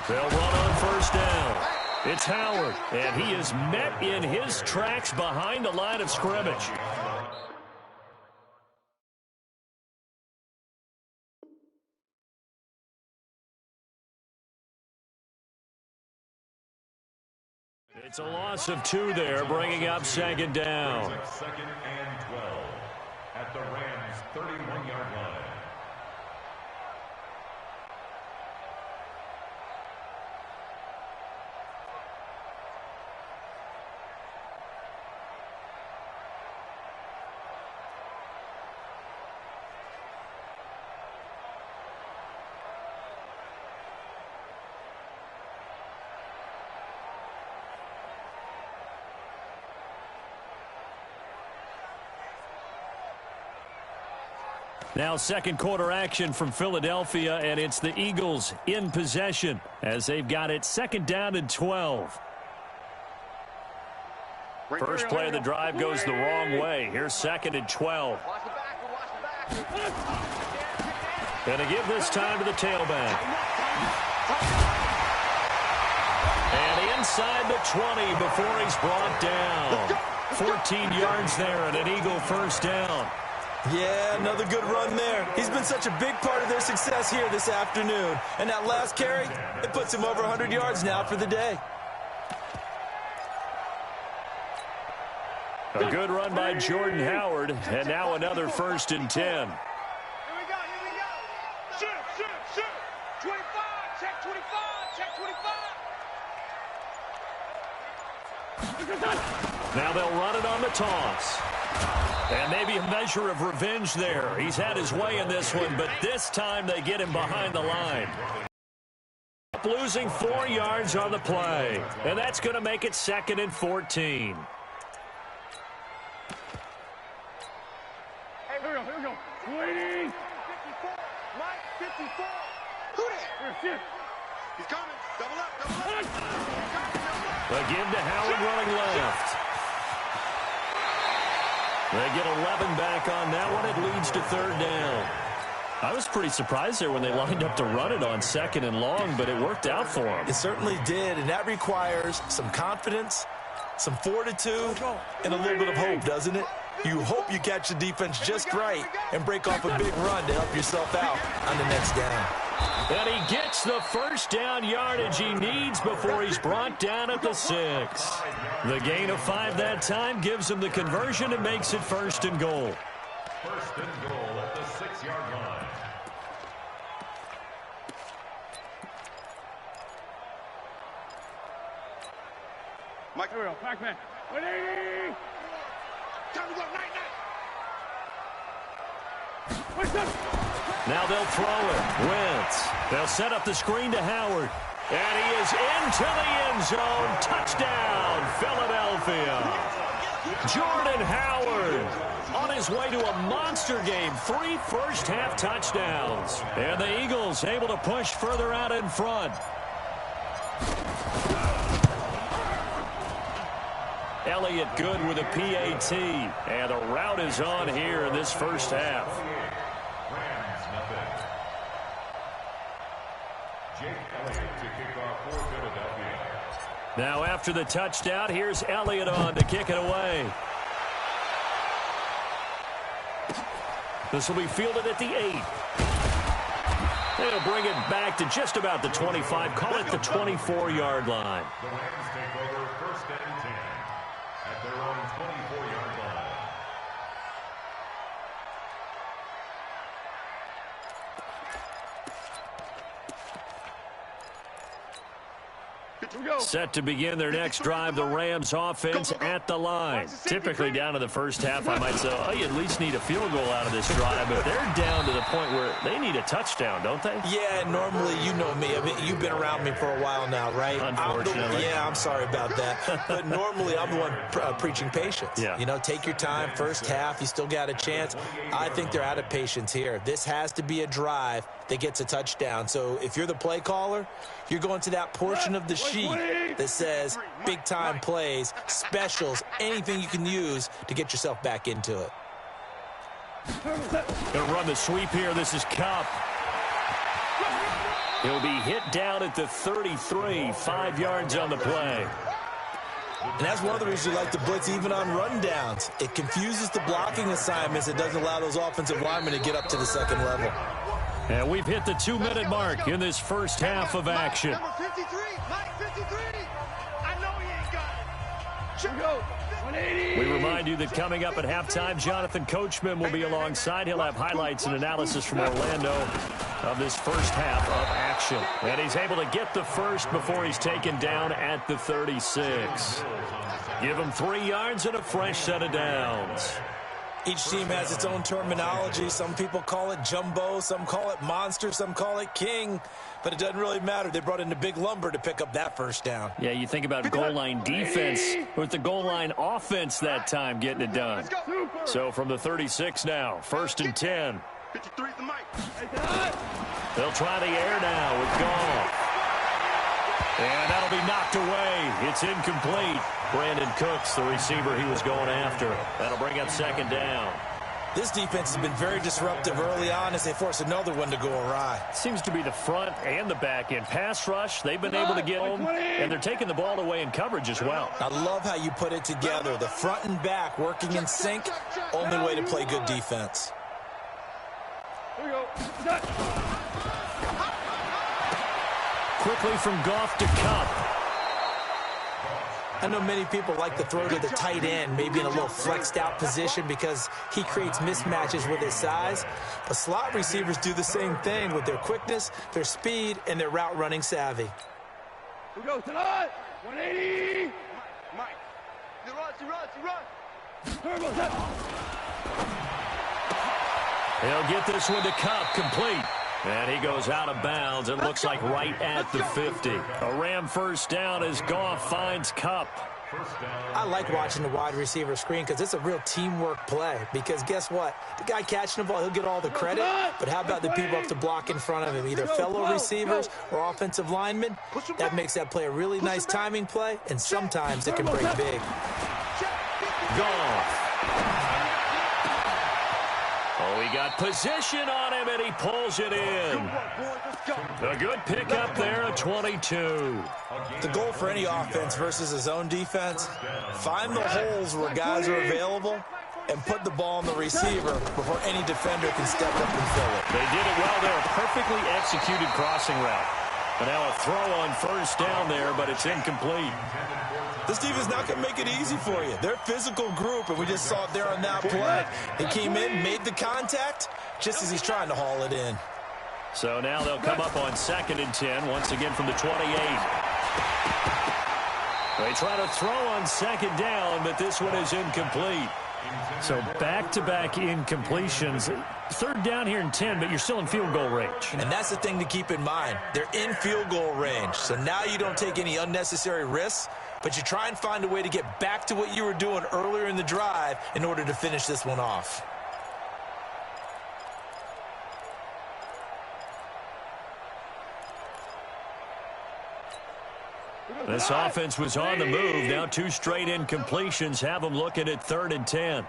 They'll run on first down. It's Howard, and he is met in his tracks behind the line of scrimmage. It's a loss of 2 there, bringing up 2nd down. 2nd and 12 at the Rams' 31-yard line. Now 2nd quarter action from Philadelphia, and it's the Eagles in possession as they've got it 2nd down and 12. First play of the drive goes the wrong way. Here's 2nd and 12. And to give this time to the tailback. And inside the 20 before he's brought down. 14 yards there and an Eagle first down. Yeah, another good run there. He's been such a big part of their success here this afternoon. And that last carry, it puts him over 100 yards now for the day. A good run by Jordan Howard, and now another 1st and 10. Here we go. Shoot. 25, check 25, check 25. Now they'll run it on the toss. And maybe a measure of revenge there. He's had his way in this one, but this time they get him behind the line. Losing 4 yards on the play. And that's going to make it 2nd and 14. Hey, here we go. Waiting. 54. Mike, 54. Who that? He's coming. Double up, double up. They give to Howard running left. They get 11 back on that one. It leads to third down. I was pretty surprised there when they lined up to run it on second and long, but it worked out for them. It certainly did, and that requires some confidence, some fortitude, and a little bit of hope, doesn't it? You hope you catch the defense just right and break off a big run to help yourself out on the next down. And he gets the first down yardage he needs before he's brought down at the 6. The gain of 5 that time gives him the conversion and makes it first and goal. First and goal at the 6-yard line. Mike, here we go. Back man. 180. Time to go. Night. Now they'll throw it. Wentz. They'll set up the screen to Howard. And he is into the end zone. Touchdown, Philadelphia. Jordan Howard on his way to a monster game. 3 first-half touchdowns. And the Eagles able to push further out in front. Elliott good with a PAT. And the route is on here in this first half. Rams, nothing. Jake Elliott to kick off for Philadelphia. Now after the touchdown, here's Elliott on to kick it away. This will be fielded at the 8. They'll bring it back to just about the 25. Call it the 24-yard line. The Rams take over first and 10 at their own 24-yard line. Set to begin their next drive, the Rams offense at the line. Typically down to the first half, I might say, oh, you at least need a field goal out of this drive, but they're down to the point where they need a touchdown, don't they? Yeah, normally, you know me. I mean, you've been around me for a while now, right? Unfortunately. I'm sorry about that. But normally, I'm the one preaching patience. Yeah. You know, take your time. First half, you still got a chance. I think they're out of patience here. This has to be a drive that gets a touchdown. So if you're the play caller, you're going to that portion of the sheet that says big-time plays, specials, anything you can use to get yourself back into it. Gonna run the sweep here. This is Kupp. He'll be hit down at the 33, 5 yards on the play. And that's one of the reasons we like to blitz even on rundowns. It confuses the blocking assignments. It doesn't allow those offensive linemen to get up to the second level. And we've hit the 2-minute mark in this first half of action. Number 53, Mike 53. I know he ain't got it. Should go. 180. We remind you that coming up at halftime, Jonathan Coachman will be alongside. He'll have highlights and analysis from Orlando of this first half of action. And he's able to get the first before he's taken down at the 36. Give him 3 yards and a fresh set of downs. Each team has its own terminology. Some people call it jumbo, some call it monster, some call it king. But it doesn't really matter. They brought in a big lumber to pick up that first down. Yeah, you think about goal line defense with the goal line offense that time getting it done. So from the 36 now, first and 10. 53 is the mic. They'll try the air now with Goff. And that'll be knocked away. It's incomplete. Brandon Cooks, the receiver he was going after. That'll bring up second down. This defense has been very disruptive early on as they force another one to go awry. Seems to be the front and the back end. Pass rush, they've been able to get home, and they're taking the ball away in coverage as well. I love how you put it together. The front and back working in sync. Only way to play good defense. Here we go. Quickly from Goff to Kupp. I know many people like to throw to the tight end, maybe in a little flexed out position because he creates mismatches with his size. But slot receivers do the same thing with their quickness, their speed, and their route running savvy. Here we go. Tonight. 180. Mike. He runs. He'll get this one to Kupp, complete. And he goes out of bounds. It looks like right at the 50. A Ram first down as Goff finds Kupp. First down. I like watching the wide receiver screen because it's a real teamwork play. Because guess what? The guy catching the ball, he'll get all the credit. But how about the people up to block in front of him, either fellow receivers or offensive linemen? That makes that play a really nice timing play, and sometimes it can break big. Goff. Oh, he got position on him, and he pulls it in. A good pickup there at 22. The goal for any offense versus a zone defense, find the holes where guys are available and put the ball on the receiver before any defender can step up and fill it. They did it well there. A perfectly executed crossing route. But now a throw on first down there, but it's incomplete. This defense not going to make it easy for you. They're a physical group, and we just saw it there on that play. He came in, made the contact, just as he's trying to haul it in. So now they'll come up on 2nd and 10, once again from the 28. They try to throw on 2nd down, but this one is incomplete. So back-to-back incompletions. 3rd down here and 10, but you're still in field goal range. And that's the thing to keep in mind. They're in field goal range. So now you don't take any unnecessary risks, but you try and find a way to get back to what you were doing earlier in the drive in order to finish this one off. This offense was on the move. Now 2 straight incompletions have them looking at 3rd and 10.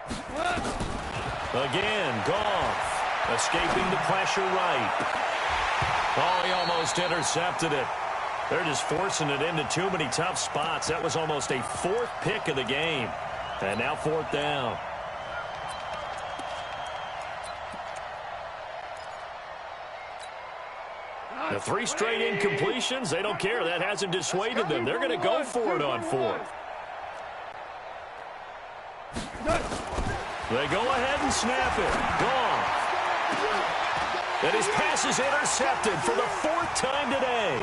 Again, Goff escaping the pressure right. Oh, he almost intercepted it. They're just forcing it into too many tough spots. That was almost a 4th pick of the game. And now 4th down. The 3 straight incompletions, they don't care. That hasn't dissuaded them. They're going to go for it on 4th. They go ahead and snap it. Gone. And his pass is intercepted for the 4th time today.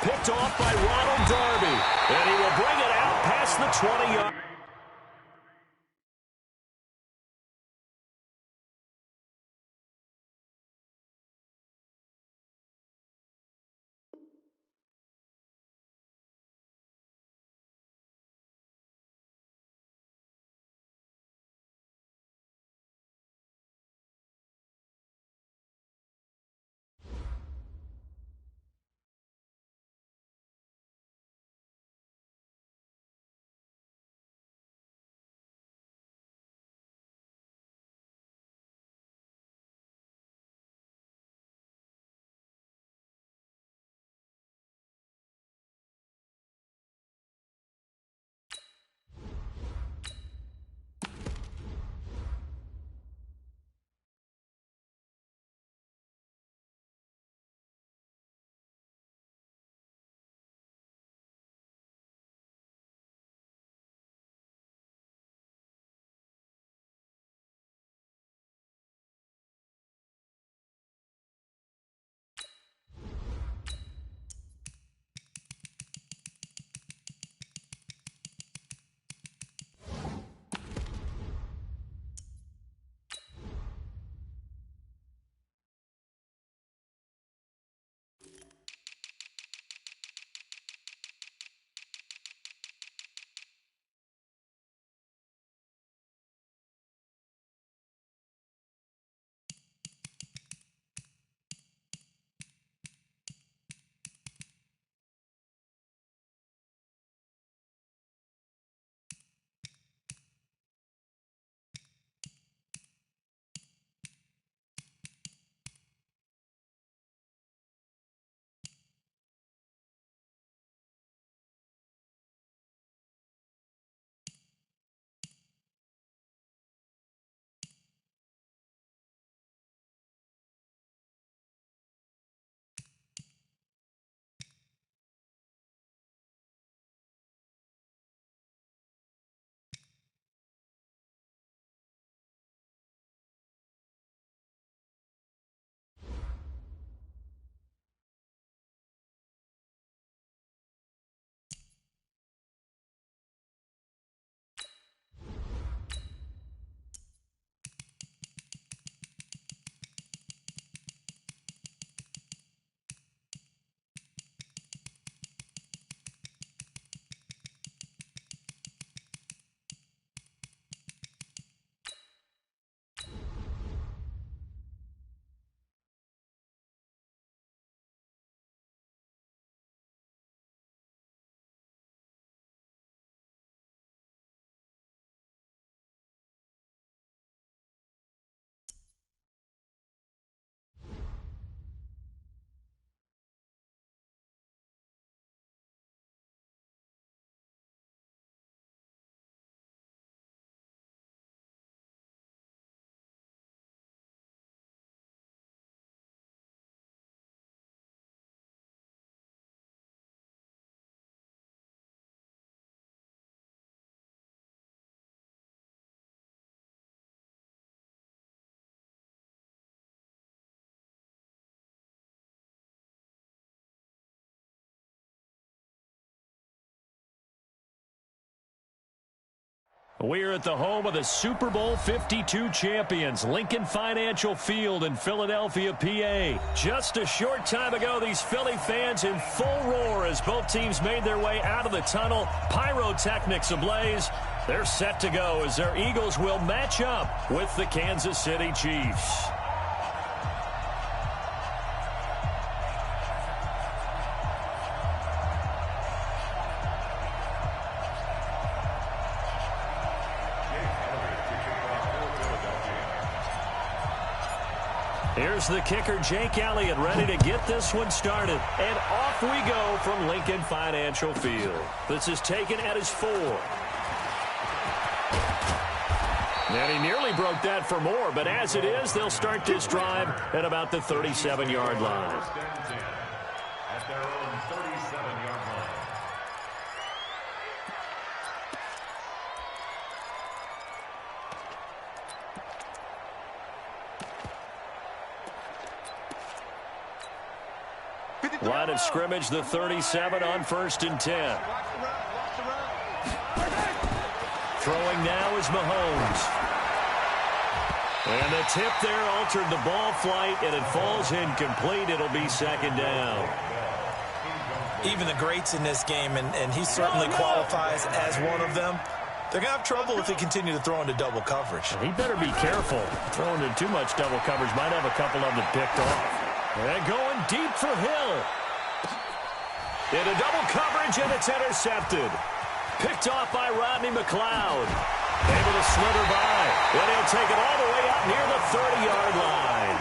Picked off by Ronald Darby. And he will bring it out past the 20-yard. We're at the home of the Super Bowl 52 champions, Lincoln Financial Field in Philadelphia, PA. Just a short time ago, these Philly fans in full roar as both teams made their way out of the tunnel. Pyrotechnics ablaze. They're set to go as their Eagles will match up with the Kansas City Chiefs. Here's the kicker, Jake Elliott, ready to get this one started. And off we go from Lincoln Financial Field. This is taken at his 4. And he nearly broke that for more, but as it is, they'll start this drive at about the 37-yard line. At their own 37-yard line. Line of scrimmage, the 37 on 1st and 10. Throwing now is Mahomes. And the tip there altered the ball flight, and it falls incomplete. It'll be 2nd down. Even the greats in this game, and he certainly qualifies as one of them, they're going to have trouble if they continue to throw into double coverage. He better be careful. Throwing into too much double coverage might have a couple of them picked off. And going deep for Hill. Into double coverage, and it's intercepted. Picked off by Rodney McLeod. Able to slither by. And he'll take it all the way up near the 30-yard line.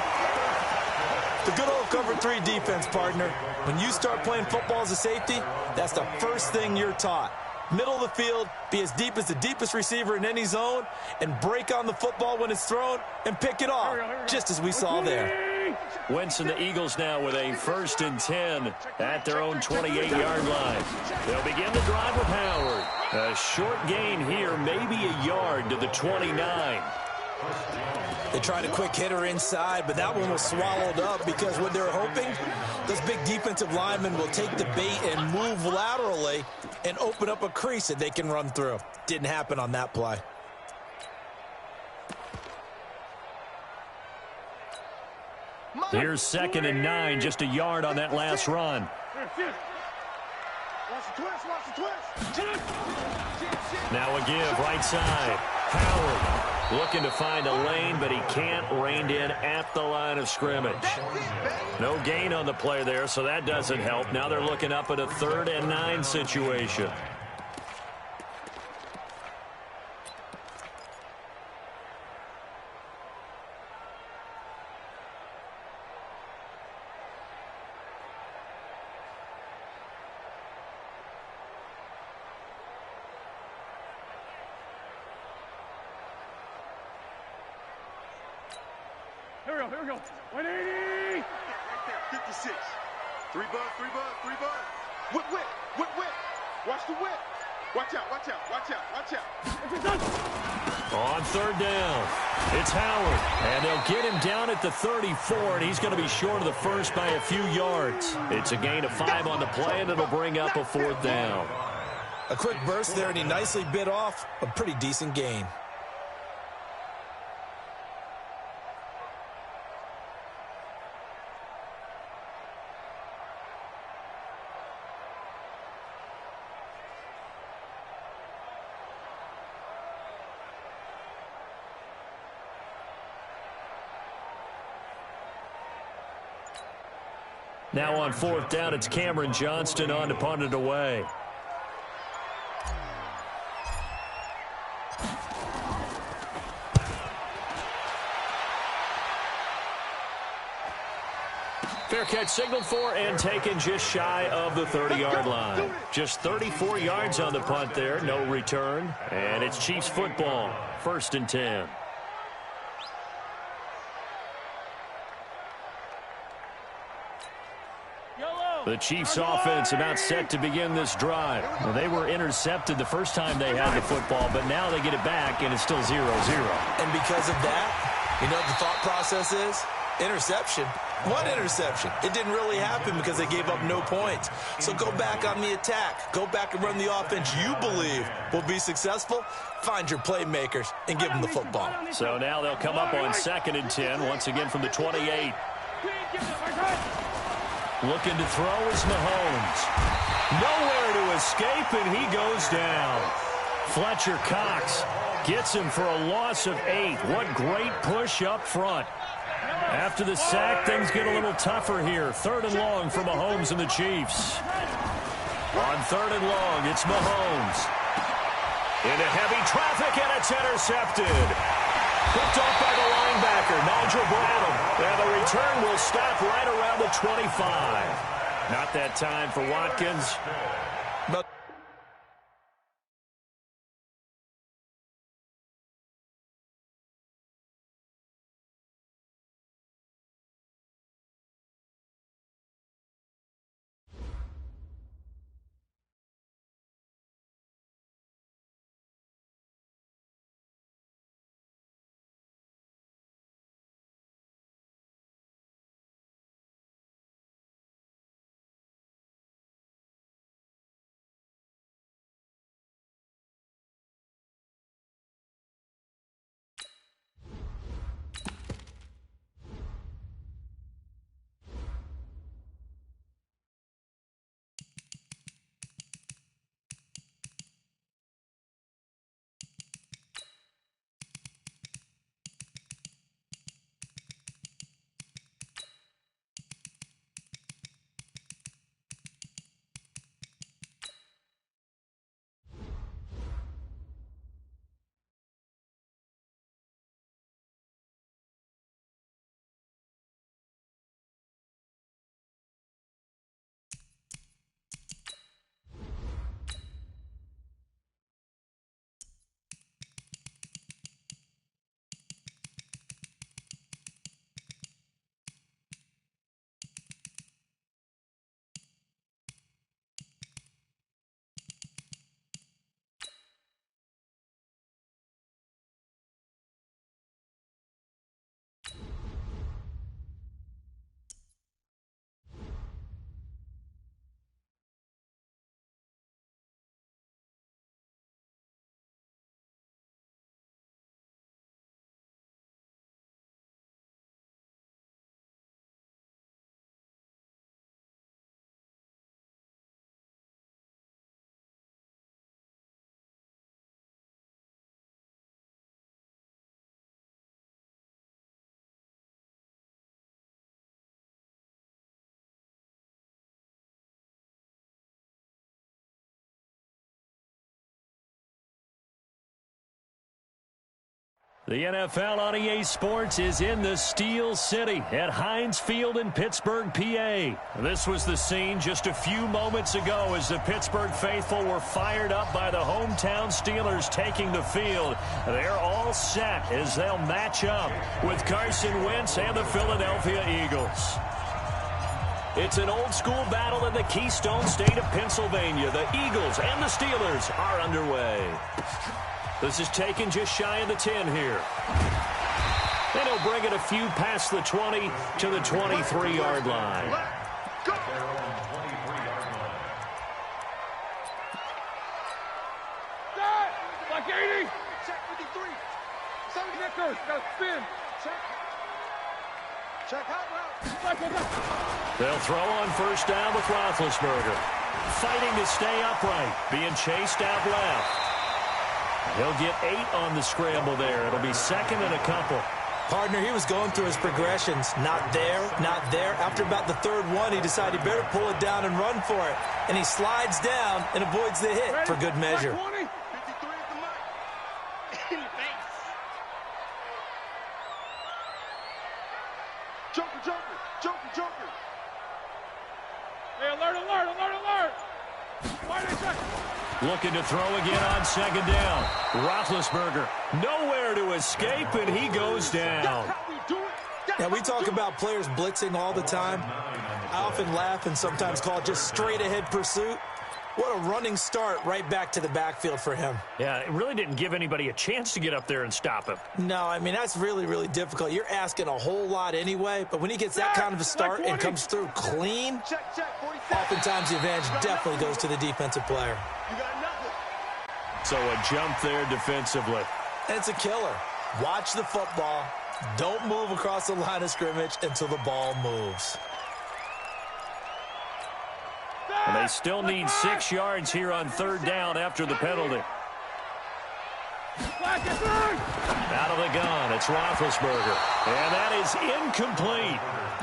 The good old cover 3 defense, partner. When you start playing football as a safety, that's the first thing you're taught. Middle of the field, be as deep as the deepest receiver in any zone, and break on the football when it's thrown and pick it off, just as we saw there. Wentz and the Eagles now with a 1st and 10 at their own 28-yard line. They'll begin the drive with Howard. A short gain here, maybe a yard to the 29. They tried a quick hitter inside, but that one was swallowed up because what they're hoping, those big defensive linemen will take the bait and move laterally and open up a crease that they can run through. Didn't happen on that play. Here's 2nd and 9, just a yard on that last run. Now a give, right side. Howard looking to find a lane, but he can't. Reined in at the line of scrimmage. No gain on the play there, so that doesn't help. Now they're looking up at a 3rd and 9 situation. Here we go. 180. 56. 3 bud. Whip. Watch the whip. Watch out. On 3rd down, it's Howard. And they'll get him down at the 34, and he's going to be short of the first by a few yards. It's a gain of 5 on the play, and it'll bring up a 4th down. A quick burst there, and he nicely bit off a pretty decent gain. Now on 4th down, it's Cameron Johnston on to punt it away. Fair catch signaled for and taken just shy of the 30-yard line. Just 34 yards on the punt there, no return. And it's Chiefs football, 1st and 10. The Chiefs offense about set to begin this drive. Well, they were intercepted the first time they had the football, but now they get it back, and it's still 0-0. And because of that, you know what the thought process is? Interception? What interception? It didn't really happen because they gave up no points. So go back on the attack. Go back and run the offense you believe will be successful. Find your playmakers and give them the football. So now they'll come up on 2nd and 10, once again from the 28. Looking to throw is Mahomes. Nowhere to escape, and he goes down. Fletcher Cox gets him for a loss of 8. What great push up front. After the sack, things get a little tougher here. 3rd and long for Mahomes and the Chiefs. On 3rd and long, it's Mahomes. Into heavy traffic, and it's intercepted. Picked off by the linebacker, Nigel Bradham. And the return will stop right around the 25. Not that time for Watkins. But the NFL on EA Sports is in the Steel City at Heinz Field in Pittsburgh, PA. This was the scene just a few moments ago as the Pittsburgh faithful were fired up by the hometown Steelers taking the field. They're all set as they'll match up with Carson Wentz and the Philadelphia Eagles. It's an old-school battle in the Keystone State of Pennsylvania. The Eagles and the Steelers are underway. This is taken just shy of the 10 here. And he'll bring it a few past the 20 to the 23-yard line. Go! Like 80! Check 53. 7 Nickers, got spin. Check out route. They'll throw on first down with Roethlisberger. Fighting to stay upright. Being chased out left. He'll get 8 on the scramble there. It'll be 2nd and a couple. partner, he was going through his progressions. Not there, not there. After about the 3rd one, he decided he better pull it down and run for it. And he slides down and avoids the hit for good measure. 53 at the mark. In the face. Joker, Joker, Joker, Joker. Hey, alert, alert, alert, alert. Why are they checking? Looking to throw again on 2nd down. Roethlisberger nowhere to escape, and he goes down. Now, we talk about players blitzing all the time. I often laugh and sometimes call it just straight-ahead pursuit. What a running start right back to the backfield for him. Yeah, it really didn't give anybody a chance to get up there and stop him. No, I mean, that's really, really difficult. You're asking a whole lot anyway, but when he gets that kind of a start and comes through clean, oftentimes the advantage definitely goes to the defensive player. You got nothing. So a jump there defensively. And it's a killer. Watch the football. Don't move across the line of scrimmage until the ball moves. And they still need 6 yards here on 3rd down after the penalty. Out of the gun, it's Roethlisberger. And that is incomplete.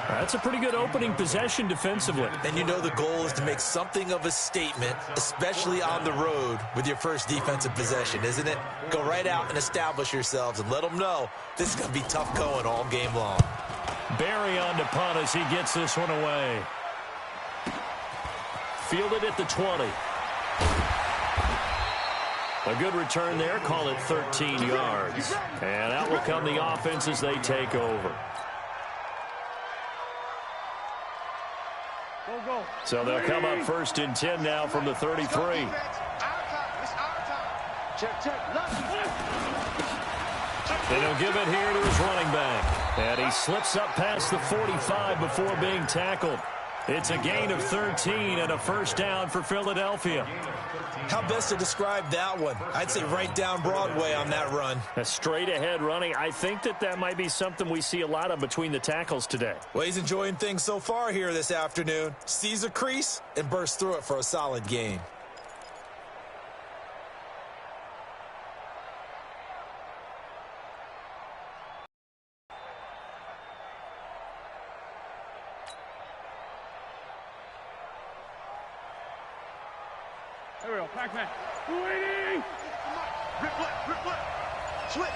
That's a pretty good opening possession defensively. And you know the goal is to make something of a statement, especially on the road with your first defensive possession, isn't it? Go right out and establish yourselves and let them know this is going to be tough going all game long. Barry on to punt as he gets this one away. Fielded at the 20. A good return there. Call it 13 yards. And out will come the offense as they take over. So they'll come up 1st and 10 now from the 33. And he'll give it here to his running back. And he slips up past the 45 before being tackled. It's a gain of 13 and a 1st down for Philadelphia. How best to describe that one? I'd say right down Broadway on that run. A straight ahead running. I think that might be something we see a lot of between the tackles today. Well, he's enjoying things so far here this afternoon. Sees a crease and bursts through it for a solid gain. There we go, Pac-Man. Waiting! Rip left. Switch.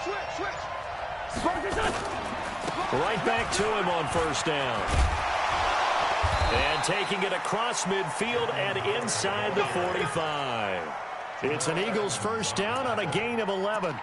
Right back to him on 1st down. And taking it across midfield and inside the 45. It's an Eagles 1st down on a gain of 11.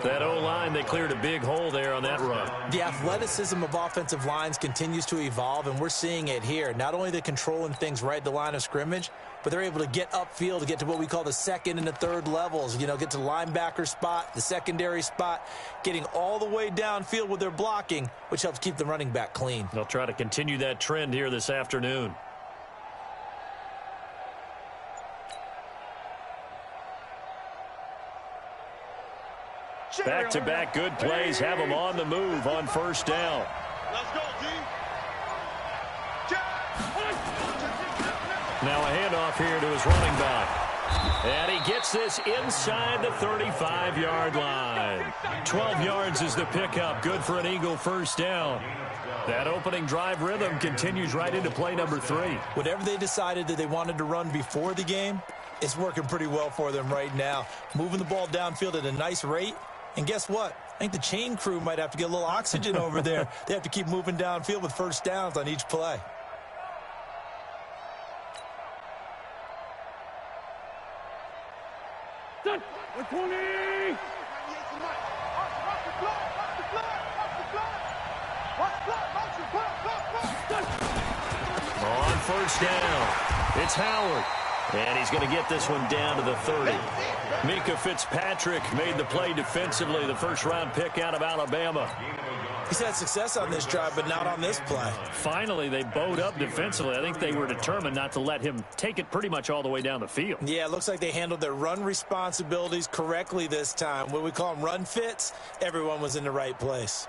That O-line, they cleared a big hole there on that run. The athleticism of offensive lines continues to evolve, and we're seeing it here. Not only are they controlling things right at the line of scrimmage, but they're able to get upfield to get to what we call the 2nd and the 3rd levels. You know, get to the linebacker spot, the secondary spot, getting all the way downfield with their blocking, which helps keep the running back clean. They'll try to continue that trend here this afternoon. Back-to-back good plays have them on the move on 1st down. Let's go, D. Now a handoff here to his running back. And he gets this inside the 35-yard line. 12 yards is the pickup. Good for an Eagle 1st down. That opening drive rhythm continues right into play number 3. Whatever they decided that they wanted to run before the game, it's working pretty well for them right now. Moving the ball downfield at a nice rate. And guess what? I think the chain crew might have to get a little oxygen over there. They have to keep moving downfield with 1st downs on each play. On 1st down, it's Howard. And he's going to get this one down to the 30. Mika Fitzpatrick made the play defensively, the 1st-round pick out of Alabama. He's had success on this drive, but not on this play. Finally, they bowed up defensively. I think they were determined not to let him take it pretty much all the way down the field. Yeah, it looks like they handled their run responsibilities correctly this time. What we call them run fits, everyone was in the right place.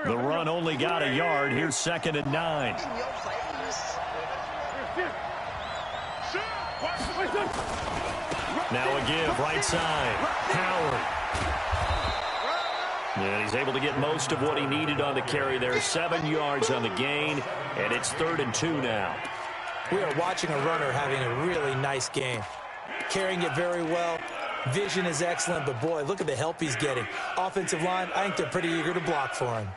The run only got a yard. Here's 2nd and 9. Now a give, right side. Howard. And he's able to get most of what he needed on the carry there. 7 yards on the gain, and it's 3rd and 2 now. We are watching a runner having a really nice game. Carrying it very well. Vision is excellent, but boy, look at the help he's getting. Offensive line, I think they're pretty eager to block for him.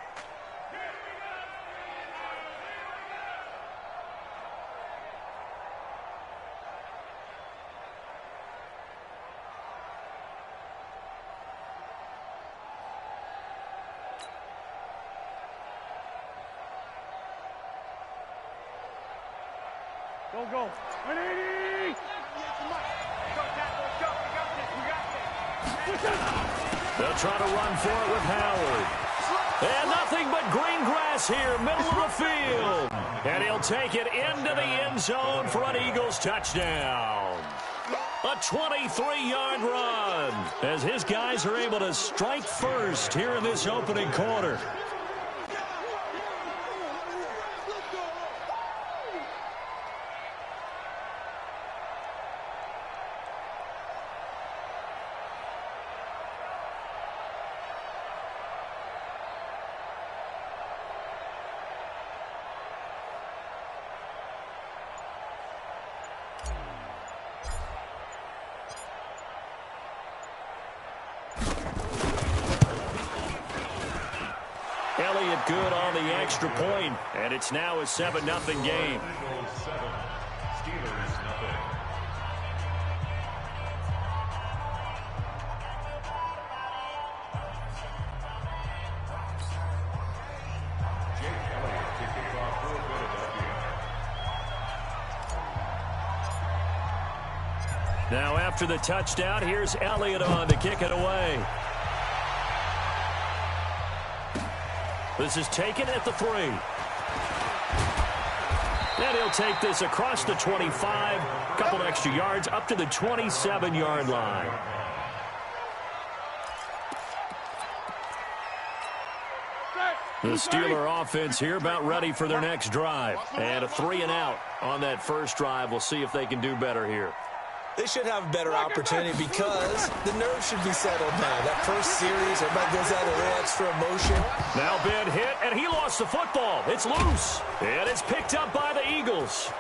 Go. 180. Go, tackle. Let's go. We got this. They'll try to run for it with Howard. And nothing but green grass here, middle of the field. And he'll take it into the end zone for an Eagles touchdown. A 23-yard run as his guys are able to strike first here in this opening quarter. Elliott good on the extra point, and it's now a 7-0 game. Now after the touchdown, here's Elliott on to kick it away. This is taken at the 3. And he'll take this across the 25. Couple extra yards up to the 27-yard line. The Steeler offense here about ready for their next drive. And a 3-and-out on that first drive. We'll see if they can do better here. They should have a better opportunity because the nerves should be settled now. That first series, everybody goes out a little extra emotion. Now Ben hit, and he lost the football. It's loose, and it's picked up by the Eagles.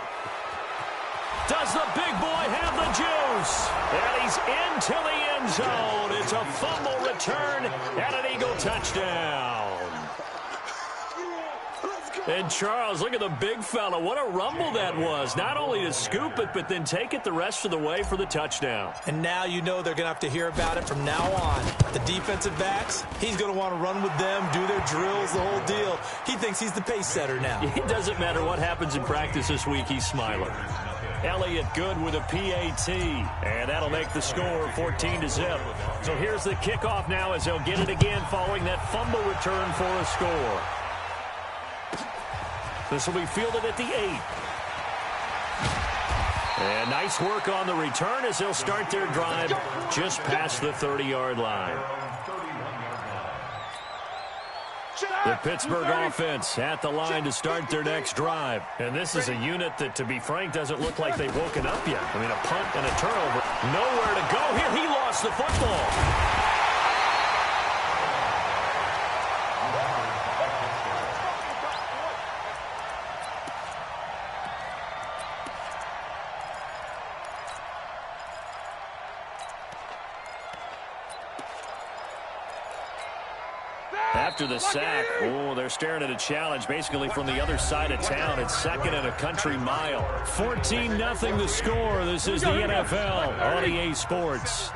Does the big boy have the juice? And he's into the end zone. It's a fumble return and an Eagle touchdown. And Charles, look at the big fella. What a rumble that was. Not only to scoop it, but then take it the rest of the way for the touchdown. And now you know they're going to have to hear about it from now on. The defensive backs, he's going to want to run with them, do their drills, the whole deal. He thinks he's the pace setter now. It doesn't matter what happens in practice this week. He's smiling. Elliott good with a PAT, and that'll make the score 14-0. So here's the kickoff now as they'll get it again following that fumble return for a score. This will be fielded at the 8. And nice work on the return as they'll start their drive just past the 30-yard line. The Pittsburgh offense at the line to start their next drive. And this is a unit that, to be frank, doesn't look like they've woken up yet. I mean, a punt and a turnover. Nowhere to go here. He lost the football. After the sack, they're staring at a challenge basically from the other side of town. It's 2nd and a country mile. 14-0 the score. This is the NFL on EA Sports.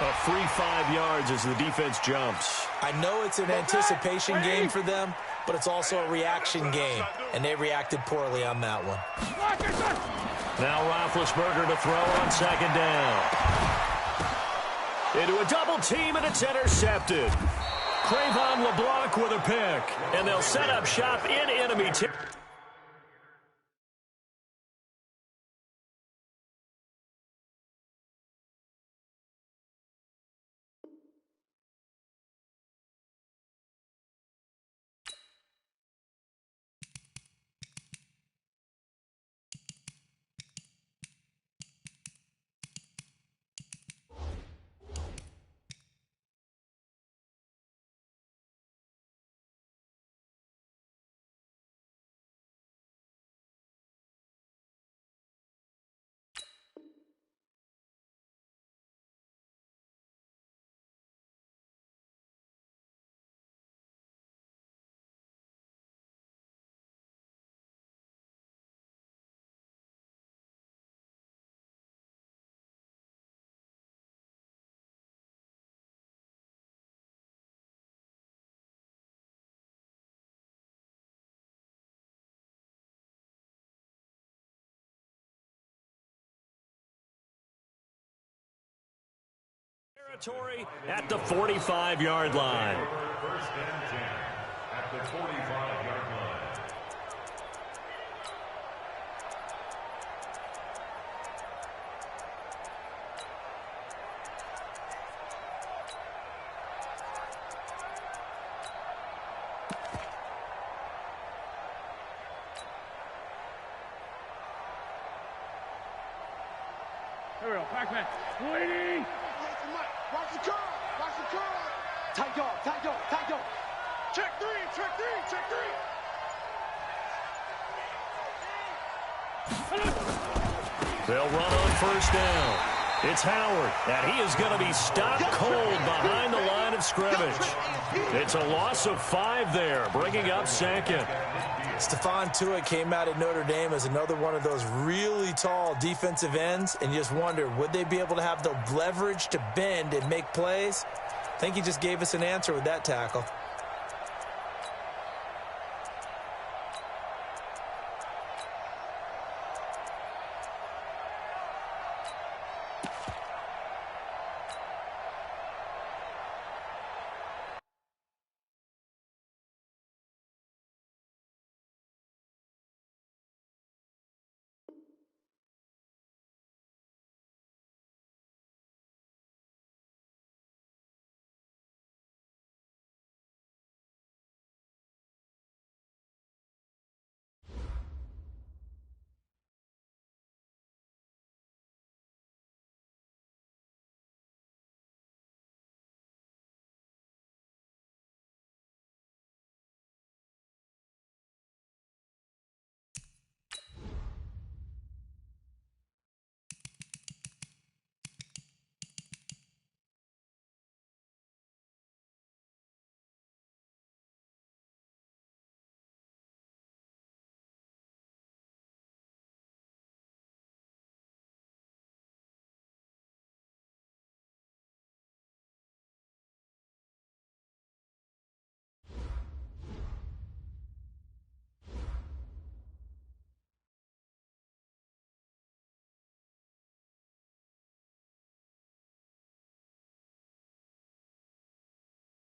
A free 5 yards as the defense jumps. I know it's an anticipation game for them, but it's also a reaction game, and they reacted poorly on that one. Now Roethlisberger to throw on 2nd down. Into a double team, and it's intercepted. Crayvon LeBlanc with a pick, and they'll set up shop in enemy territory. Territory at the 45-yard line. First and 10 at the 45-yard line. Here we go, Pac-Man. Waiting. Watch the curl. Watch the curl. Tight dog, tight dog, tight dog. Check three, check three, check three. They'll run on first down. It's Howard, and he is going to be stopped cold behind the line of scrimmage. It's a loss of 5 there, bringing up second. Stephon Tuitt came out at Notre Dame as another one of those really tall defensive ends, and you just wonder, would they be able to have the leverage to bend and make plays? I think he just gave us an answer with that tackle.